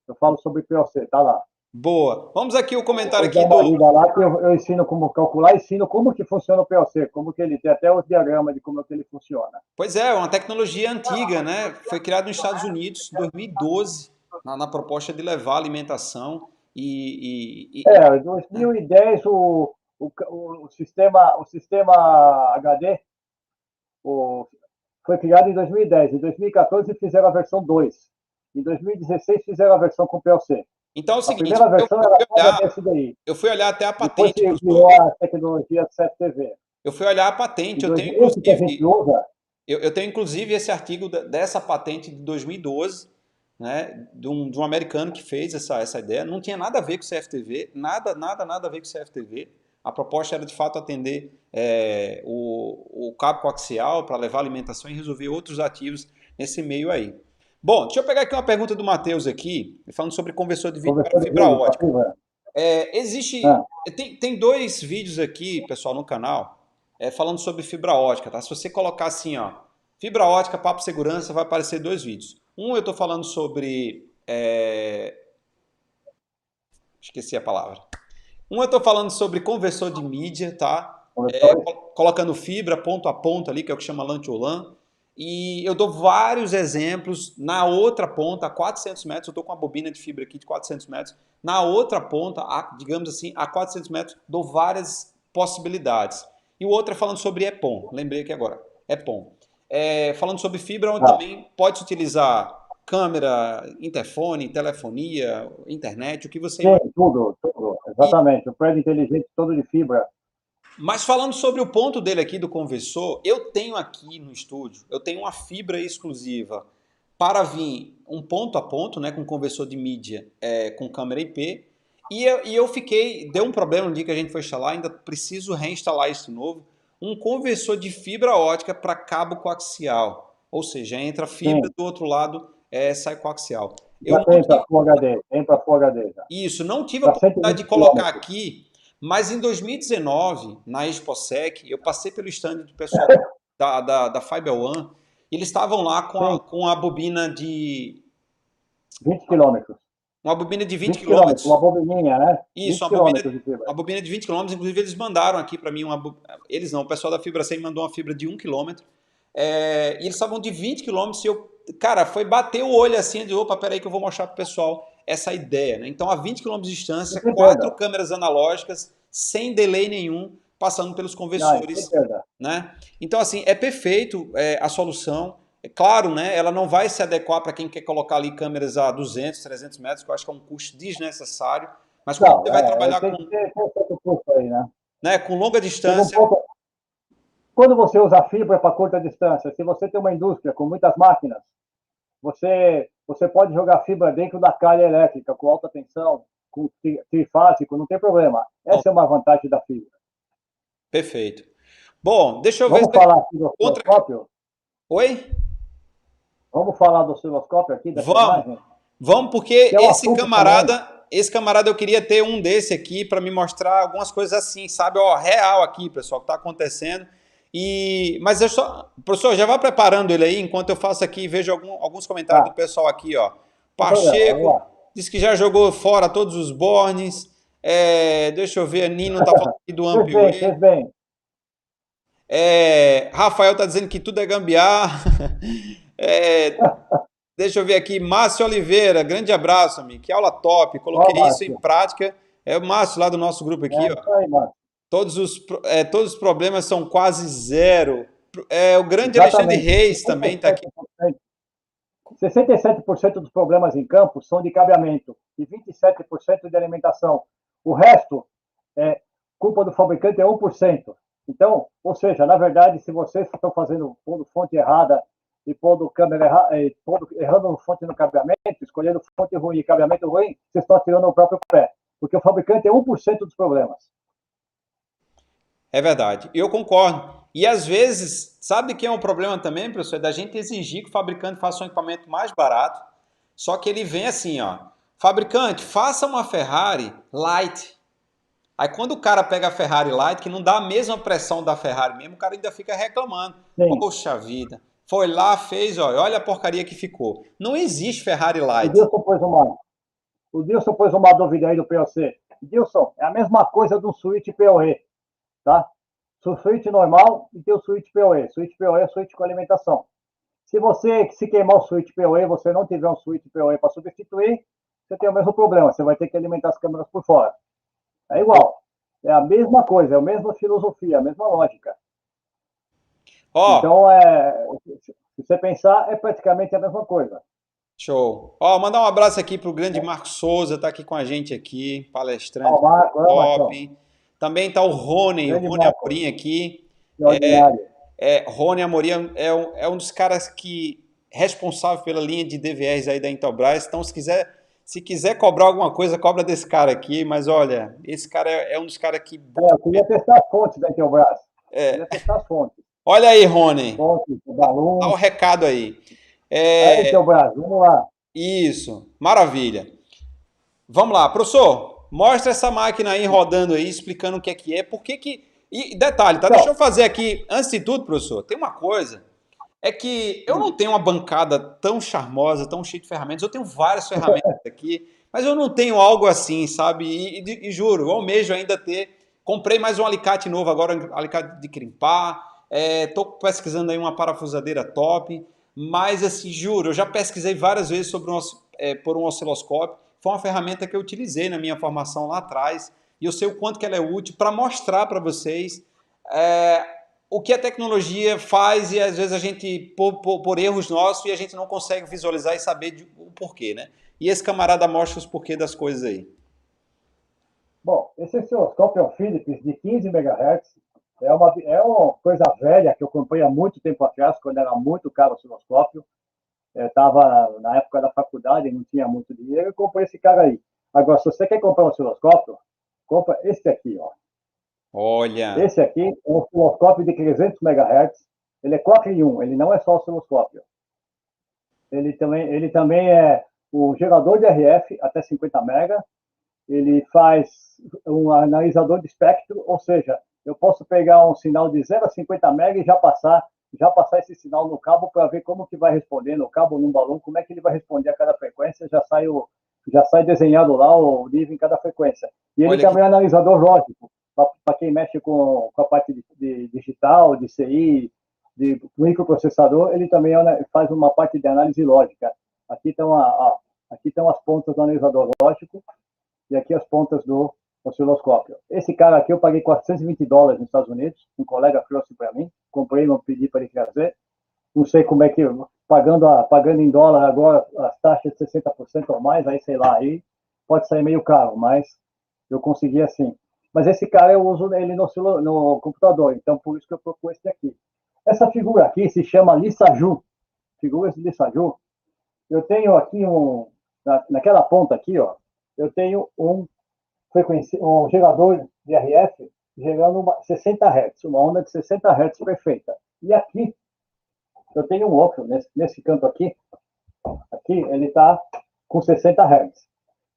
Eu falo sobre POC, tá lá. Boa. Vamos aqui o comentário Depois dá aqui uma do... lida lá que eu ensino como calcular, ensino como que funciona o POC, como que ele tem até o diagrama de como que ele funciona. Pois é, uma tecnologia antiga, né? Foi criada nos Estados Unidos em 2012, na proposta de levar alimentação Em 2010 o sistema HD, o foi criado em 2010. Em 2014 fizeram a versão 2. Em 2016 fizeram a versão com PLC. Então é o A seguinte, primeira versão era só da DSDI. eu fui olhar até a Depois patente, se professor. criou a tecnologia de CFTV. Eu fui olhar a patente, eu tenho Esse que a gente inclusive, usa, eu tenho inclusive esse artigo dessa patente de 2012, né, de um americano que fez essa ideia. Não tinha nada a ver com o CFTV, nada a ver com o CFTV. A proposta era de fato atender o cabo coaxial para levar alimentação e resolver outros ativos nesse meio aí. Bom, deixa eu pegar aqui uma pergunta do Matheus aqui, falando sobre conversor de vídeo para conversor de fibra rede, ótica. passiva. Existe. Tem dois vídeos aqui, pessoal, no canal, falando sobre fibra ótica, tá? Se você colocar assim, ó, fibra ótica, papo segurança, vai aparecer dois vídeos. Um eu estou falando sobre. Esqueci a palavra. Um eu estou falando sobre conversor de mídia, tá? Conversores. Colocando fibra ponto a ponto ali, que é o que chama LAN to LAN. E eu dou vários exemplos. Na outra ponta, a 400 metros, eu estou com uma bobina de fibra aqui de 400 metros. Na outra ponta, digamos assim, a 400 metros, dou várias possibilidades. E o outro é falando sobre EPON. Lembrei aqui agora. EPON. Falando sobre fibra, onde também pode-se utilizar câmera, interfone, telefonia, internet, o que você Sim, imagina. tudo. Exatamente. O prédio inteligente todo de fibra. Mas falando sobre o ponto dele aqui do conversor, eu tenho aqui no estúdio, eu tenho uma fibra exclusiva para vir um ponto a ponto, né, com conversor de mídia com câmera IP, e eu fiquei, deu um problema no dia que a gente foi instalar, ainda preciso reinstalar isso de novo, um conversor de fibra ótica para cabo coaxial, ou seja, entra fibra, Sim. do outro lado sai coaxial. Eu Já não tem para tive, Full HD. Tem para Full HD já. isso, não tive a Para oportunidade 120 de colocar quilômetros. aqui, mas em 2019, na ExpoSec, eu passei pelo stand do pessoal da Fiber One, e eles estavam lá Sim, com a bobina de 20 quilômetros. 20 20 quilômetros, uma quilômetros. bobininha, né? Isso, 20 quilômetros de uma fibra. bobina de 20 quilômetros. Inclusive, eles mandaram aqui para mim eles não, o pessoal da Fibra 100 mandou uma fibra de 1 quilômetro. E eles estavam de 20 quilômetros e cara, foi bater o olho assim de, opa, peraí que eu vou mostrar pro pessoal essa ideia, né? Então, a 20 quilômetros de Não distância, tem 4 perda. câmeras analógicas, sem delay nenhum, passando pelos Não, não tem conversores, perda. né? Então, assim, é perfeito a solução. É claro, né? Ela não vai se adequar para quem quer colocar ali câmeras a 200, 300 metros, que eu acho que é um custo desnecessário. Mas quando Não, você vai trabalhar tem que ter um certo custo aí, né? com longa Chega um distância, ponto. Quando você usa fibra para curta distância, se você tem uma indústria com muitas máquinas, você pode jogar fibra dentro da calha elétrica, com alta tensão, com trifásico, não tem problema. não, Essa é uma vantagem da fibra. perfeito. Bom, deixa eu ver Vamos se falar aqui do outra. osciloscópio? Oi? Vamos falar do osciloscópio aqui, dessa Vamos. imagem? Vamos, porque Que é um assunto também. esse camarada eu queria ter um desse aqui para me mostrar algumas coisas assim, sabe? Ó, real aqui, pessoal, que está acontecendo. Mas eu só, professor, já vá preparando ele aí, enquanto eu faço aqui e vejo alguns comentários do Tá, pessoal aqui, ó. sem problema, vamos Pacheco lá. disse que já jogou fora todos os Bornes. Deixa eu ver, a Nino tá falando aqui do Fez bem, Ampeway. fez bem. Rafael tá dizendo que tudo é gambiarra. Deixa eu ver aqui, Márcio Oliveira, grande abraço, amigo. Que aula top. Ó, Coloquei isso em Márcio. prática. É o Márcio lá do nosso grupo aqui, É ó. isso aí, Márcio. Todos os problemas são quase zero. O grande Alexandre Exatamente. Reis também está aqui. 67% dos problemas em campo são de cabeamento e 27% de alimentação. O resto, culpa do fabricante, é 1%. Então, ou seja, na verdade, se vocês estão pondo fonte errada e pondo câmera errando fonte no cabeamento, escolhendo fonte ruim e cabeamento ruim, vocês estão atirando o próprio pé. Porque o fabricante é 1% dos problemas. É verdade. Eu concordo. E às vezes, sabe que é um problema também, professor? É da gente exigir que o fabricante faça um equipamento mais barato. Só que ele vem assim, ó. Fabricante, faça uma Ferrari Light. Aí quando o cara pega a Ferrari Light, que não dá a mesma pressão da Ferrari mesmo, o cara ainda fica reclamando. Sim. Poxa vida. Foi lá, fez, ó, olha a porcaria que ficou. Não existe Ferrari O Light. Dilson pôs uma dúvida aí do PLC. Dilson, é a mesma coisa do switch PoE, tá? O switch normal e tem o switch PoE. Switch PoE é switch com alimentação. Se você se queimar o switch PoE, você não tiver um switch PoE para substituir, você tem o mesmo problema. Você vai ter que alimentar as câmeras por fora. É igual. É a mesma coisa, é a mesma filosofia, a mesma lógica. Ó, Então, se você pensar, é praticamente a mesma coisa. show. Ó, mandar um abraço aqui pro grande Marcos Souza, tá aqui com a gente aqui, Ao palestrante Marco, né, Marcão? top. Também tá o Grande Rony Marco, Amorim aqui. extraordinário. Rony Amorim é um dos caras que responsável pela linha de DVRs aí da Intelbras. Então, se quiser cobrar alguma coisa, cobra desse cara aqui. Mas olha, esse cara é um dos caras que Eu queria testar as fontes da Intelbras. Queria testar as fontes. olha aí, Rony, Fontes, o dá o balão. recado aí. Aí, É, Intelbras, vamos lá. isso, maravilha. Vamos lá, professor, mostra essa máquina aí rodando aí, explicando o que é, por que que... E detalhe, tá? Deixa eu Então, fazer aqui, antes de tudo, professor, tem uma coisa, é que eu não tenho uma bancada tão charmosa, tão cheia de ferramentas, eu tenho várias ferramentas aqui, mas eu não tenho algo assim, sabe? E juro, eu almejo ainda ter... Comprei mais um alicate novo agora, um alicate de crimpar, tô pesquisando aí uma parafusadeira top, mas assim, juro, eu já pesquisei várias vezes sobre por um osciloscópio, foi uma ferramenta que eu utilizei na minha formação lá atrás, e eu sei o quanto que ela é útil para mostrar para vocês é, o que a tecnologia faz e às vezes a gente, por erros nossos, e a gente não consegue visualizar e saber o porquê, né? E esse camarada mostra os porquês das coisas aí. bom, esse osciloscópio é um Philips de 15 MHz. É uma coisa velha que eu comprei há muito tempo atrás, quando era muito caro o osciloscópio. Eu estava na época da faculdade, não tinha muito dinheiro, e comprei esse cara aí. Agora, se você quer comprar um osciloscópio, compra esse aqui, ó. Olha, Esse aqui é um osciloscópio de 300 MHz. Ele é 4 em 1, ele não é só osciloscópio. Ele também é o gerador de RF até 50 MHz. Ele faz um analisador de espectro, ou seja, eu posso pegar um sinal de 0 a 50 MHz e já passar esse sinal no cabo para ver como que vai responder no cabo, num balão, como é que ele vai responder a cada frequência, já sai desenhado lá o nível em cada frequência. E ele olha que também é um analisador lógico, para quem mexe com a parte de digital, de CI, de microprocessador, ele também faz uma parte de análise lógica. Aqui estão as pontas do analisador lógico, e aqui as pontas do osciloscópio. Esse cara aqui eu paguei $420 nos Estados Unidos, um colega trouxe para mim, comprei, não pedi para ele trazer, não sei como é que, pagando em dólar agora, as taxas de 60% ou mais, aí sei lá, aí pode sair meio caro, mas eu consegui assim. Mas esse cara eu uso ele no computador, então por isso que eu procuro esse aqui. Essa figura aqui se chama Lissaju, figuras de Lissaju. Eu tenho aqui naquela ponta aqui, ó, eu tenho um gerador de RF gerando 60 Hz, uma onda de 60 Hz perfeita. E aqui eu tenho um outro, nesse canto aqui ele está com 60 Hz.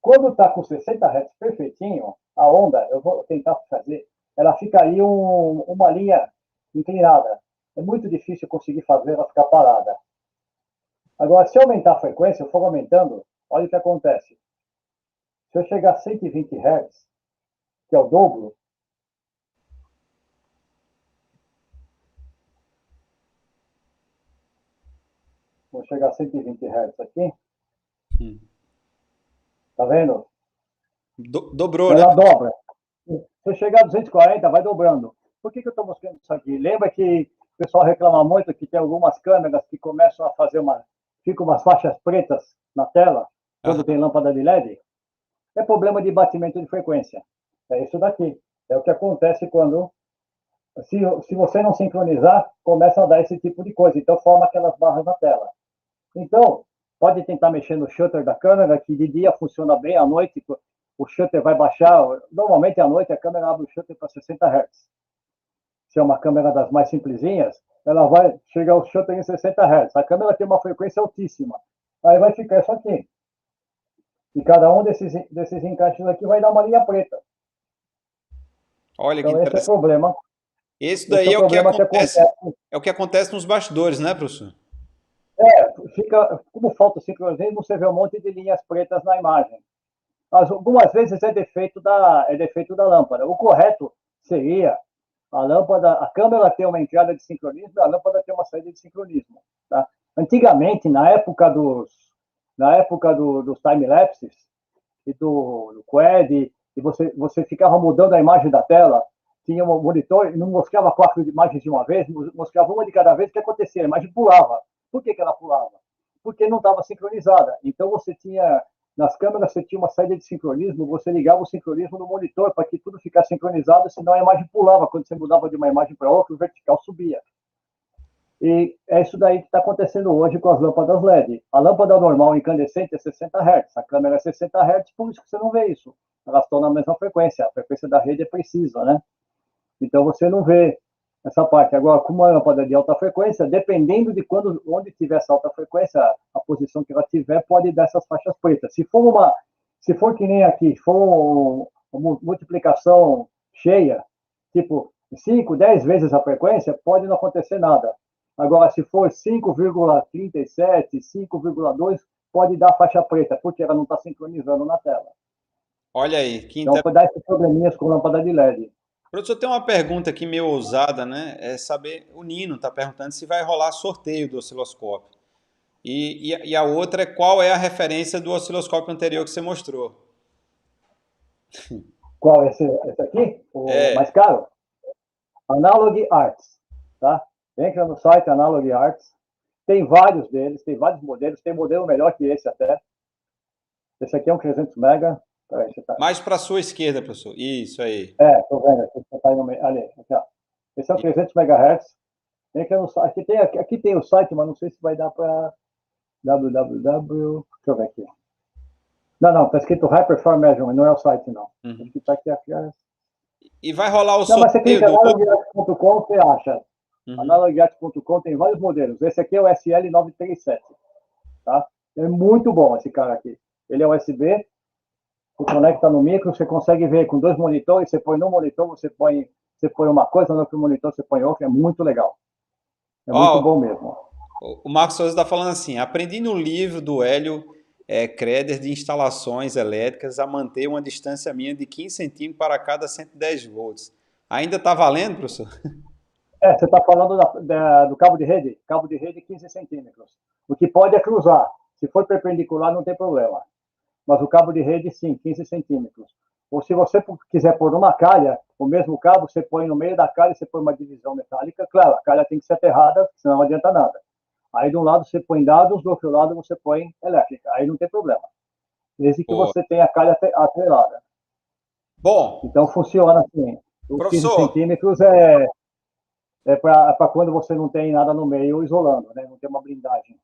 Quando está com 60 Hz perfeitinho, a onda, eu vou tentar fazer, ela ficaria uma linha inclinada. É muito difícil conseguir fazer ela ficar parada. Agora, se eu aumentar a frequência, eu for aumentando, olha o que acontece. Se eu chegar a 120 Hz, que é o dobro, vou chegar a 120 Hz aqui, tá vendo? dobrou, né? Ela dobra. Se eu chegar a 240, vai dobrando. Por que eu estou mostrando isso aqui? Lembra que o pessoal reclama muito que tem algumas câmeras que começam a fazer ficam umas faixas pretas na tela, quando tem Aham. lâmpada de LED? É problema de batimento de frequência. É isso daqui. É o que acontece quando, se você não sincronizar, começa a dar esse tipo de coisa. Então, forma aquelas barras na tela. Então, pode tentar mexer no shutter da câmera, que de dia funciona bem, à noite o shutter vai baixar. Normalmente à noite a câmera abre o shutter para 60 Hz. Se é uma câmera das mais simplesinhas, ela vai chegar o shutter em 60 Hz. A câmera tem uma frequência altíssima. Aí vai ficar isso aqui. E cada um desses encaixes aqui vai dar uma linha preta. Olha que Então esse é o interessante. problema. Esse Esse daí é o problema que acontece. é o que acontece nos bastidores, né, professor? Como falta o sincronismo, você vê um monte de linhas pretas na imagem. Algumas vezes é defeito da lâmpada. O correto seria a câmera ter uma entrada de sincronismo e a lâmpada ter uma saída de sincronismo. Tá? Antigamente, na época dos time-lapses e do Quad, e você ficava mudando a imagem da tela, tinha um monitor, não mostrava 4 imagens de uma vez, mostrava uma de cada vez. O que acontecia? A imagem pulava. Por que ela pulava? Porque não estava sincronizada. Então, você tinha, nas câmeras, você tinha uma saída de sincronismo, você ligava o sincronismo no monitor para que tudo ficasse sincronizado, senão a imagem pulava. Quando você mudava de uma imagem para outra, o vertical subia. E é isso daí que está acontecendo hoje com as lâmpadas LED. A lâmpada normal incandescente é 60 Hz, a câmera é 60 Hz, por isso que você não vê isso. Elas estão na mesma frequência, a frequência da rede é precisa, né? Então você não vê essa parte. Agora, com uma lâmpada de alta frequência, dependendo de onde tiver essa alta frequência, a posição que ela tiver pode dar essas faixas pretas. Se for que nem aqui, se for uma multiplicação cheia, tipo 5, 10 vezes a frequência, pode não acontecer nada. Agora, se for 5,37, 5,2, pode dar faixa preta, porque ela não está sincronizando na tela. Olha aí, que Então, pode dar esses probleminhas com lâmpada de LED. Professor, tem uma pergunta aqui meio ousada, né? É saber, o Nino está perguntando se vai rolar sorteio do osciloscópio. E a outra é qual é a referência do osciloscópio anterior que você mostrou. Qual? Esse aqui? O mais caro? Analog Arts, tá? Entra no site Analog Arts. Tem vários deles, tem vários modelos. Tem modelo melhor que esse até. Esse aqui é um 300 mega. Peraí, você tá... Mais para a sua esquerda, professor. Isso aí. É, tô vendo. Aqui, você tá aí no meio. Ali, aqui, ó. Esse é o 300 MHz. Entra no site. Aqui tem o site, mas não sei se vai dar para www. Deixa eu ver aqui. Não, tá escrito Hyperform Measurement, não é o site, não. Uhum. Acho que tá aqui atrás. E vai rolar o não, sorteio mas você clica do... analogiarts.com, você acha. Analogiarts.com tem vários modelos. Esse aqui é o SL937, tá? É muito bom esse cara aqui. Ele é USB, você conecta no micro, você consegue ver com 2 monitores, você põe no monitor, você põe uma coisa, no outro monitor você põe outra, é muito legal. É muito bom mesmo. O Marcos Souza está falando assim, aprendi no livro do Hélio Creder de instalações elétricas a manter uma distância minha de 15 centímetros para cada 110 volts. Ainda está valendo, professor? Você está falando do cabo de rede 15 centímetros. O que pode é cruzar. Se for perpendicular, não tem problema. Mas o cabo de rede, sim, 15 centímetros. Ou se você quiser pôr uma calha, o mesmo cabo, você põe no meio da calha, você põe uma divisão metálica. Claro, a calha tem que ser aterrada, senão não adianta nada. Aí de um lado você põe dados, do outro lado você põe elétrica. Aí não tem problema. Desde que você tenha a calha atrelada. Bom. Então funciona assim. Os Professor, 15 centímetros é para quando você não tem nada no meio isolando, né? Não tem uma blindagem.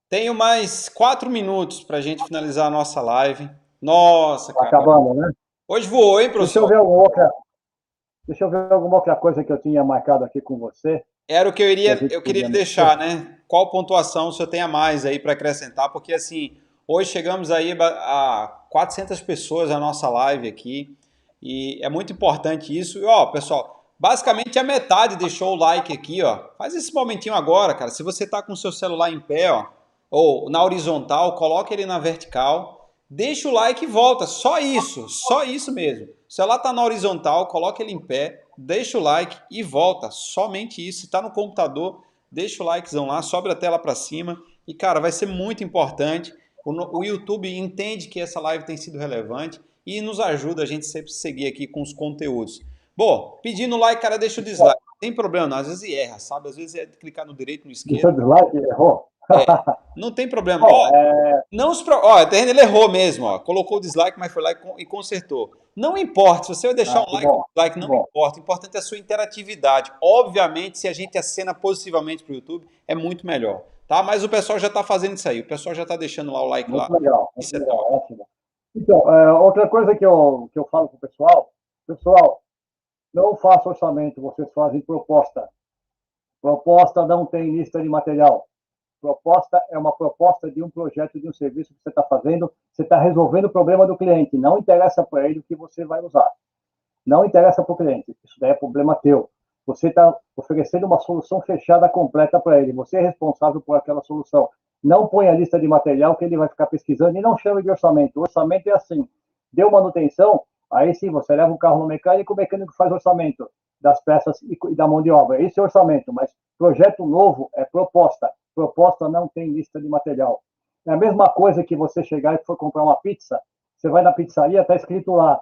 Tenho mais 4 minutos para a gente finalizar a nossa live. Nossa, cara. Acabando, né? Hoje voou, hein, professor? Deixa eu ver alguma outra coisa que eu tinha marcado aqui com você. Era o que eu queria deixar, né? Qual pontuação o senhor tem a mais aí para acrescentar? Porque, assim, hoje chegamos aí a 400 pessoas na nossa live aqui. E é muito importante isso. E, ó, pessoal, basicamente a metade deixou o like aqui, ó. Faz esse momentinho agora, cara. Se você tá com o seu celular em pé, ó, ou na horizontal, coloca ele na vertical, deixa o like e volta. Só isso mesmo. O celular tá na horizontal, coloca ele em pé, deixa o like e volta. Somente isso. Se tá no computador, deixa o likezão lá, sobe a tela para cima. E, cara, vai ser muito importante. O YouTube entende que essa live tem sido relevante e nos ajuda a gente sempre seguir aqui com os conteúdos. Bom, pedindo like, cara, deixa o dislike. Não tem problema, não. Às vezes erra, sabe? Às vezes é clicar no direito, no esquerdo. Deixa o dislike, errou. Não tem problema. Ó, ele errou mesmo, ó. Colocou o dislike, mas foi lá e consertou. Não importa, se você vai deixar um like ou um dislike, não importa. O importante é a sua interatividade. Obviamente, se a gente acena positivamente para o YouTube, é muito melhor. Tá? Mas o pessoal já está fazendo isso aí. O pessoal já está deixando lá o like muito lá. Legal, isso muito legal, ótimo. Então, outra coisa que eu falo para o pessoal, não faça orçamento, vocês fazem proposta. Proposta não tem lista de material. Proposta é uma proposta de um projeto, de um serviço que você está fazendo, você está resolvendo o problema do cliente. Não interessa para ele o que você vai usar. Não interessa para o cliente. Isso daí é problema teu. Você está oferecendo uma solução fechada, completa para ele. Você é responsável por aquela solução. Não põe a lista de material que ele vai ficar pesquisando e não chame de orçamento. O orçamento é assim. Deu manutenção, aí sim, você leva o carro no mecânico, o mecânico faz orçamento das peças e da mão de obra. Esse é orçamento, mas projeto novo é proposta. Proposta não tem lista de material. É a mesma coisa que você chegar e for comprar uma pizza, você vai na pizzaria, está escrito lá,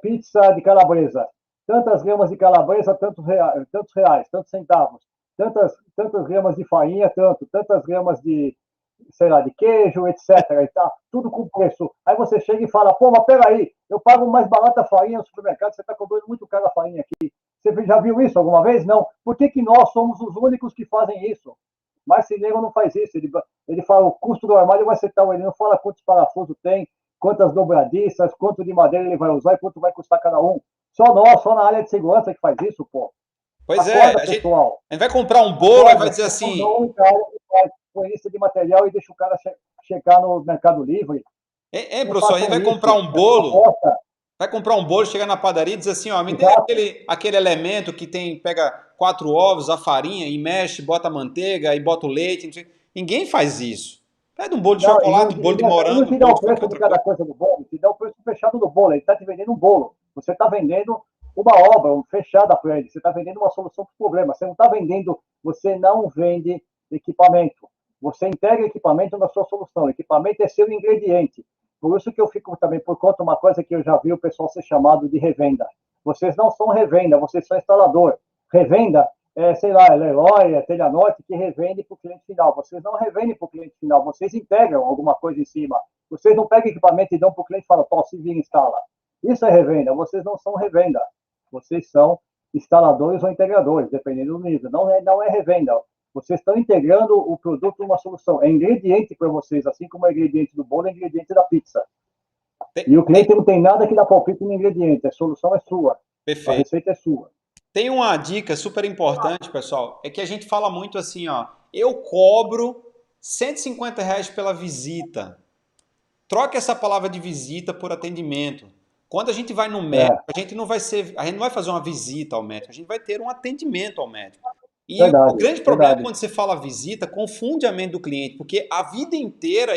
pizza de calabresa. tantas gramas de calabresa, tantos reais, tantos centavos, tantas gramas de farinha, tantas gramas de, sei lá, de queijo, etc. E tá, tudo com preço. Aí você chega e fala, pô, mas peraí, eu pago mais barata a farinha no supermercado, você está cobrando muito caro a farinha aqui. Você já viu isso alguma vez? Não. Por que, que nós somos os únicos que fazem isso? Marceneiro não faz isso. Ele fala o custo do armário vai ser tal. Ele não fala quantos parafusos tem, quantas dobradiças, quanto de madeira ele vai usar e quanto vai custar cada um. Só nós, só na área de segurança que faz isso, pô. Pois é, Acorda, pessoal. a gente vai comprar um bolo e vai dizer assim... Não, um cara que faz com lista de material e deixa o cara checar no Mercado Livre. Professor, a gente vai comprar um bolo... Vai comprar um bolo, chegar na padaria e dizer assim, ó, me dê aquele elemento que pega 4 ovos, a farinha, e mexe, bota a manteiga, e bota o leite. Ninguém faz isso. Pede um bolo de chocolate, um bolo de morango. Ele não te dá o preço de cada coisa do bolo, te dá o preço fechado do bolo. Ele está te vendendo um bolo. Você está vendendo uma obra fechada para ele. Você está vendendo uma solução para o problema. Você não vende equipamento. Você integra equipamento na sua solução. O equipamento é seu ingrediente. Por isso que eu fico também por conta de uma coisa que eu já vi o pessoal ser chamado de revenda. Vocês não são revenda, vocês são instalador. Revenda sei lá, é Leroy, é Telhanorte que revende para o cliente final. Vocês não revendem para o cliente final, vocês integram alguma coisa em cima. Vocês não pegam equipamento e dão para o cliente e falam, se vira, instala. Isso é revenda, vocês não são revenda. Vocês são instaladores ou integradores, dependendo do nível. Não é revenda. Vocês estão integrando o produto numa solução. É ingrediente para vocês, assim como é ingrediente do bolo, é ingrediente da pizza. E o cliente não tem nada que dá palpite no ingrediente. A solução é sua. Perfeito. A receita é sua. Tem uma dica super importante, pessoal, é que a gente fala muito assim, ó, eu cobro R$150 pela visita. Troque essa palavra de visita por atendimento. Quando a gente vai no médico, a gente não vai fazer uma visita ao médico, a gente vai ter um atendimento ao médico. E o grande problema quando você fala visita, confunde a mente do cliente, porque a vida inteira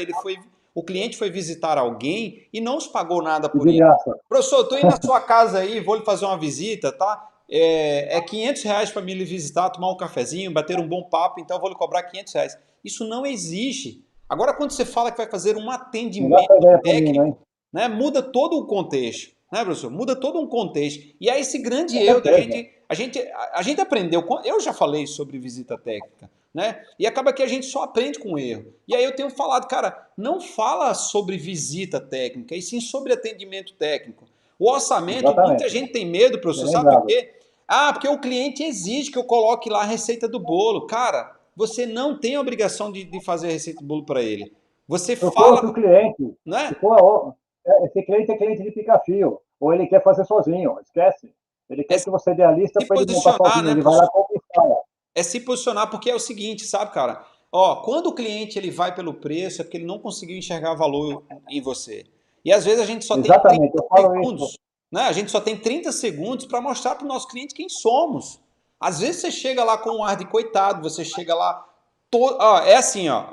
o cliente foi visitar alguém e não os pagou nada por isso. Professor, estou indo na sua casa aí, vou lhe fazer uma visita, tá? É R$500 para me lhe visitar, tomar um cafezinho, bater um bom papo, então eu vou lhe cobrar R$500. Isso não existe. Agora, quando você fala que vai fazer um atendimento técnico, né, muda todo o contexto, né, professor? Muda todo um contexto. E é esse grande erro da gente. A gente aprendeu, eu já falei sobre visita técnica, né? E acaba que a gente só aprende com o erro. E aí eu tenho falado, cara, não fala sobre visita técnica, e sim sobre atendimento técnico. O orçamento, muita gente tem medo, professor, sabe por quê? Porque o cliente exige que eu coloque lá a receita do bolo. Cara, você não tem a obrigação de fazer a receita do bolo para ele. Você fala para o cliente, né? Esse cliente é cliente de pica-fio, ou ele quer fazer sozinho, esquece. Ele quer que você dê a lista para ele montar sozinho, né, ele vai lá comprar. É se posicionar, porque é o seguinte, sabe, cara? Ó, quando o cliente ele vai pelo preço, é porque ele não conseguiu enxergar valor em você. E às vezes a gente só tem 30 segundos, né? A gente só tem 30 segundos para mostrar para o nosso cliente quem somos. Às vezes você chega lá com um ar de coitado, você chega lá... é assim, ó,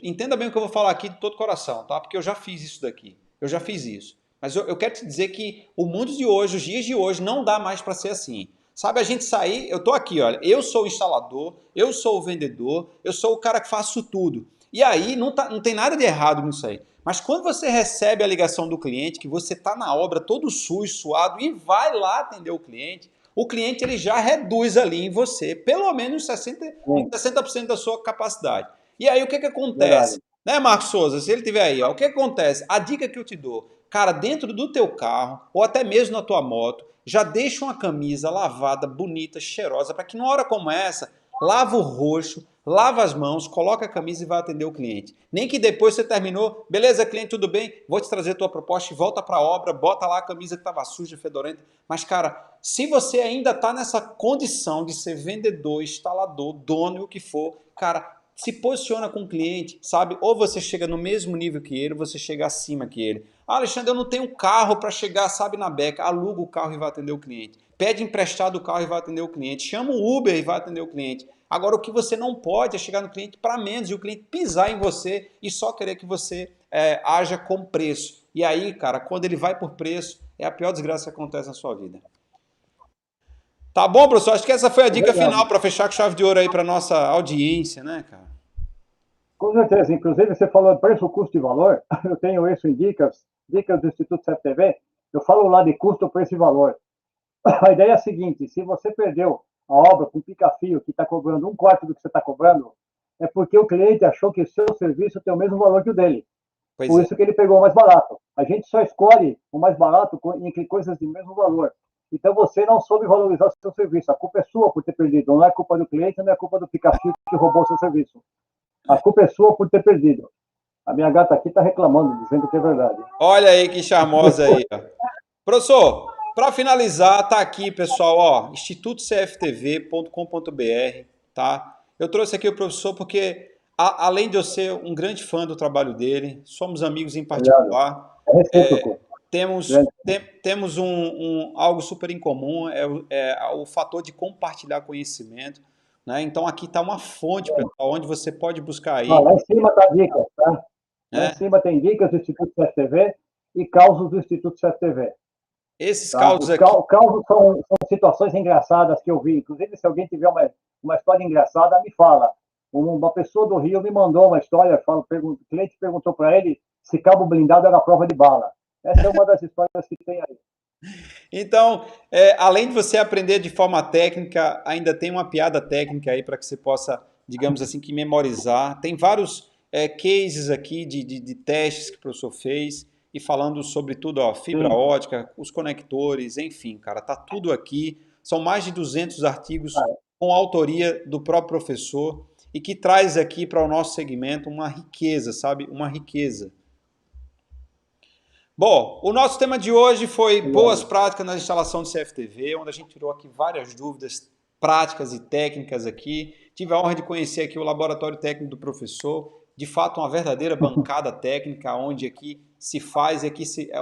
entenda bem o que eu vou falar aqui de todo coração, tá? Porque eu já fiz isso daqui. Eu já fiz isso. Mas eu quero te dizer que o mundo de hoje, os dias de hoje, não dá mais para ser assim. Sabe, a gente sair, eu tô aqui, olha, eu sou o instalador, eu sou o vendedor, eu sou o cara que faço tudo. E aí não tem nada de errado nisso aí. Mas quando você recebe a ligação do cliente, que você tá na obra todo sujo, suado e vai lá atender o cliente ele já reduz ali em você pelo menos 60% da sua capacidade. E aí o que acontece? Né, Marcos Souza, se ele estiver aí, ó, o que acontece? A dica que eu te dou, cara, dentro do teu carro ou até mesmo na tua moto, já deixa uma camisa lavada, bonita, cheirosa, para que numa hora como essa, lava o rosto, lava as mãos, coloca a camisa e vai atender o cliente. Nem que depois você terminou, beleza, cliente, tudo bem? Vou te trazer a tua proposta e volta para a obra, bota lá a camisa que estava suja, fedorenta. Mas, cara, se você ainda está nessa condição de ser vendedor, instalador, dono e o que for, cara, se posiciona com o cliente, sabe? Ou você chega no mesmo nível que ele, ou você chega acima que ele. Alexandre, eu não tenho carro para chegar, sabe, na beca. Aluga o carro e vai atender o cliente. Pede emprestado o carro e vai atender o cliente. Chama o Uber e vai atender o cliente. Agora, o que você não pode é chegar no cliente para menos e o cliente pisar em você e só querer que você haja com preço. E aí, cara, quando ele vai por preço, é a pior desgraça que acontece na sua vida. Tá bom, professor? Acho que essa foi a dica final para fechar com chave de ouro aí para nossa audiência, né, cara? Com certeza. Inclusive, você falou de preço, custo e valor. Eu tenho isso em dicas do Instituto CFTV. Eu falo lá de custo, preço e valor. A ideia é a seguinte: se você perdeu a obra com pica-fio que está cobrando um quarto do que você está cobrando, é porque o cliente achou que o seu serviço tem o mesmo valor que o dele. Pois Por é. isso que ele pegou o mais barato. A gente só escolhe o mais barato entre coisas de mesmo valor. Então você não soube valorizar o seu serviço. A culpa é sua por ter perdido. Não é culpa do cliente, não é culpa do pica-fio que roubou o seu serviço. A culpa é sua por ter perdido. A minha gata aqui está reclamando, dizendo que é verdade. Olha aí que charmosa aí, ó. Professor, para finalizar, tá aqui, pessoal, ó, institutocftv.com.br, tá? Eu trouxe aqui o professor porque, além de eu ser um grande fã do trabalho dele, somos amigos em Obrigado. particular, É recíproco. temos, Grande. temos algo super em comum, é o fator de compartilhar conhecimento, né? Então aqui está uma fonte, pessoal, onde você pode buscar Ah, aí, lá em cima está dicas, tá? Lá em né? cima tem dicas do Instituto CFTV e causos do Instituto CFTV. Esses Tá? causos Os aqui, causos são situações engraçadas que eu vi. Inclusive, se alguém tiver uma história engraçada, me fala. Uma pessoa do Rio me mandou uma história. O cliente perguntou para ele se cabo blindado era prova de bala. Essa é uma das histórias que tem aí. então, além de você aprender de forma técnica, ainda tem uma piada técnica aí para que você possa, digamos assim, que memorizar. Tem vários cases aqui de testes que o professor fez e falando sobre tudo, ó, fibra Sim. ótica, os conectores, enfim, cara, tá tudo aqui. São mais de 200 artigos com autoria do próprio professor e que traz aqui para o nosso segmento uma riqueza, sabe? Uma riqueza. Bom, o nosso tema de hoje foi boas práticas na instalação de CFTV, onde a gente tirou aqui várias dúvidas práticas e técnicas aqui. Tive a honra de conhecer aqui o laboratório técnico do professor, de fato uma verdadeira bancada técnica, onde aqui se faz e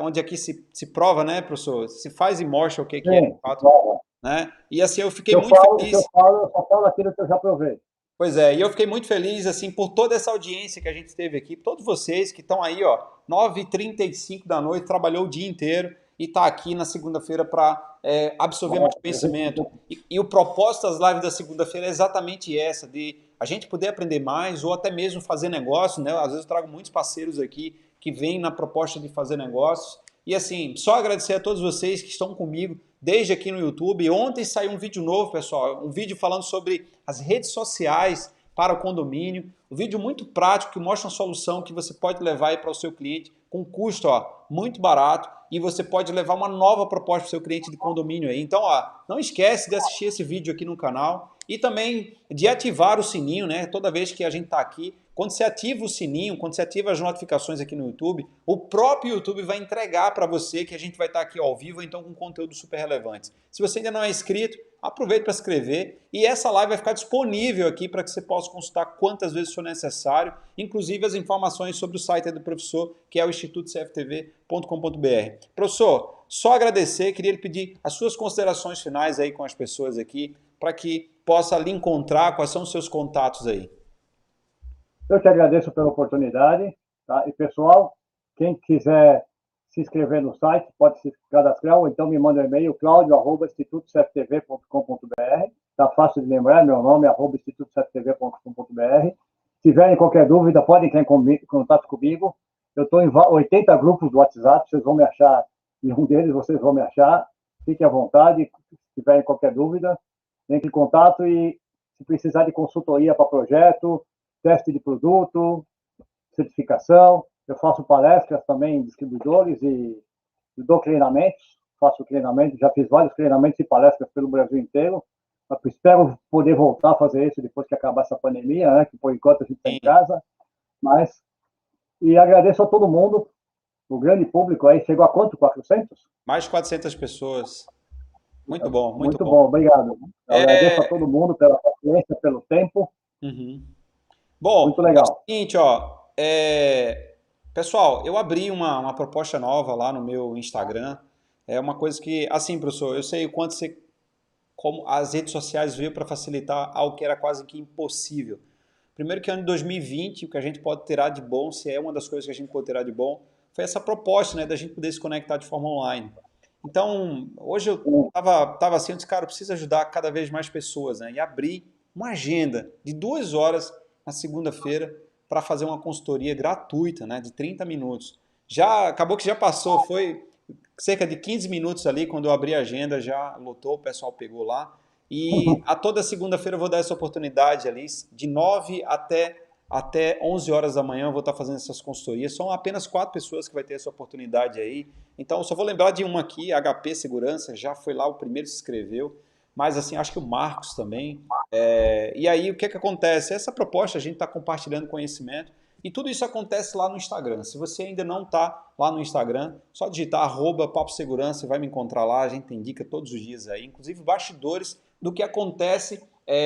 onde aqui se prova, né, professor? Se faz e mostra o que é de Sim. fato, Bom, né? E assim, eu se fiquei eu muito falo, se eu feliz. falo, eu só falo aquilo que eu já provei. Pois é, e eu fiquei muito feliz assim por toda essa audiência que a gente teve aqui, todos vocês que estão aí, ó, 9h35 da noite, trabalhou o dia inteiro e está aqui na segunda-feira para absorver mais conhecimento. E o propósito das lives da segunda-feira é exatamente essa, de a gente poder aprender mais ou até mesmo fazer negócio, né? Às vezes eu trago muitos parceiros aqui que vêm na proposta de fazer negócios. E assim, só agradecer a todos vocês que estão comigo desde aqui no YouTube. Ontem saiu um vídeo novo, pessoal, um vídeo falando sobre as redes sociais para o condomínio. Um vídeo muito prático que mostra uma solução que você pode levar aí para o seu cliente com custo muito barato e você pode levar uma nova proposta para o seu cliente de condomínio aí. Então, não esquece de assistir esse vídeo aqui no canal e também de ativar o sininho, né? Toda vez que a gente está aqui, quando você ativa o sininho, quando você ativa as notificações aqui no YouTube, o próprio YouTube vai entregar para você que a gente vai estar aqui ao vivo, então com conteúdo super relevante. Se você ainda não é inscrito, aproveite para se inscrever e essa live vai ficar disponível aqui para que você possa consultar quantas vezes for necessário, inclusive as informações sobre o site do professor, que é o institutocftv.com.br. Professor, só agradecer, queria lhe pedir as suas considerações finais aí com as pessoas aqui, para que possa lhe encontrar, quais são os seus contatos aí. Eu te agradeço pela oportunidade. Tá? E, pessoal, quem quiser se inscrever no site, pode se cadastrar, ou então me manda um e-mail, claudio@institutocftv.com.br. Está fácil de lembrar, meu nome é @institutocftv.com.br. Se tiverem qualquer dúvida, podem entrar em contato comigo. Eu estou em 80 grupos do WhatsApp, vocês vão me achar, em um deles vocês vão me achar. Fiquem à vontade, se tiverem qualquer dúvida, entre em contato e se precisar de consultoria para projeto, teste de produto, certificação. Eu faço palestras também em distribuidores e dou treinamentos. Faço treinamento, já fiz vários treinamentos e palestras pelo Brasil inteiro. Espero poder voltar a fazer isso depois que acabar essa pandemia, né? Que por enquanto a gente está em casa. Mas, e agradeço a todo mundo, o grande público aí. Chegou a quanto? 400? Mais de 400 pessoas. Muito bom, muito Muito bom. bom, obrigado. Eu agradeço a É... todo mundo pela paciência, pelo tempo. Uhum. Muito Bom, é o legal. seguinte, pessoal, eu abri uma proposta nova lá no meu Instagram. É uma coisa que, assim, professor, eu sei o quanto como as redes sociais veio para facilitar algo que era quase que impossível. Primeiro que ano de 2020, o que a gente pode tirar de bom, se é uma das coisas que a gente pode tirar de bom, foi essa proposta, né, da gente poder se conectar de forma online. Então, hoje eu tava assim, eu disse, cara, eu preciso ajudar cada vez mais pessoas, né? E abri uma agenda de 2 horas na segunda-feira para fazer uma consultoria gratuita, né, de 30 minutos. Já acabou que já passou, cerca de 15 minutos ali, quando eu abri a agenda, já lotou, o pessoal pegou lá. E a toda segunda-feira eu vou dar essa oportunidade ali, de 9 até 11 horas da manhã eu vou estar fazendo essas consultorias. São apenas 4 pessoas que vai ter essa oportunidade aí. Então, eu só vou lembrar de uma aqui, HP Segurança, já foi lá, o primeiro se inscreveu. Mas, assim, acho que o Marcos também. E aí, o que que acontece? Essa proposta, a gente está compartilhando conhecimento. E tudo isso acontece lá no Instagram. Se você ainda não está lá no Instagram, só digitar @Papo Segurança, você vai me encontrar lá. A gente tem dica todos os dias aí, inclusive bastidores do que acontece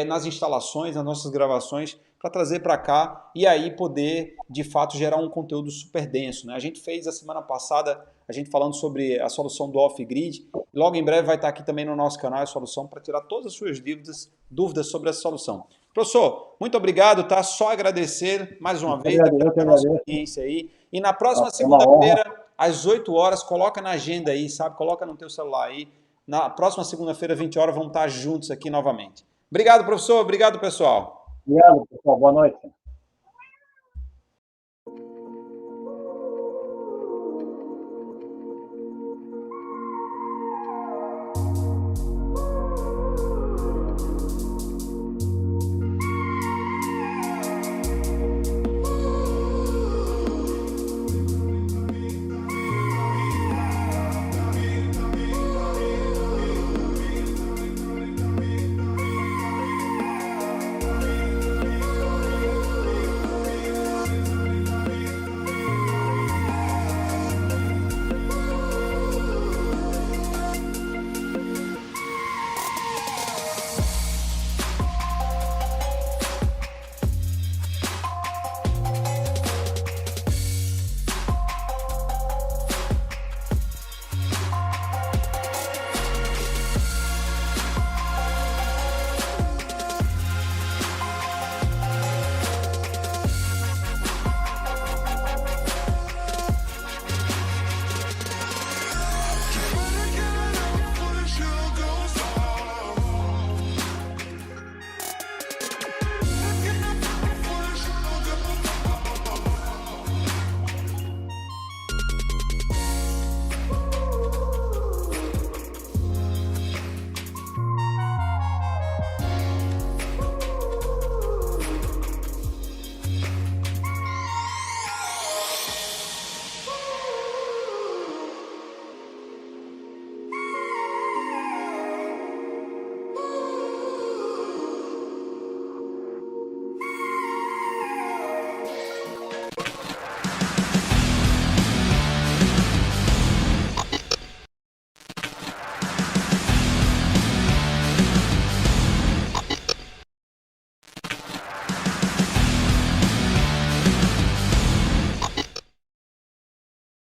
nas instalações, nas nossas gravações, para trazer para cá e aí poder, de fato, gerar um conteúdo super denso, né? A gente fez a semana passada, a gente falando sobre a solução do off-grid. Logo em breve vai estar aqui também no nosso canal a solução para tirar todas as suas dúvidas sobre essa solução. Professor, muito obrigado, tá? Só agradecer mais uma vez a nossa audiência aí. E na próxima segunda-feira, às 8 horas, coloca na agenda aí, sabe? Coloca no teu celular aí. Na próxima segunda-feira, 20 horas, vamos estar juntos aqui novamente. Obrigado, professor. Obrigado, pessoal. Obrigado, pessoal. Boa noite.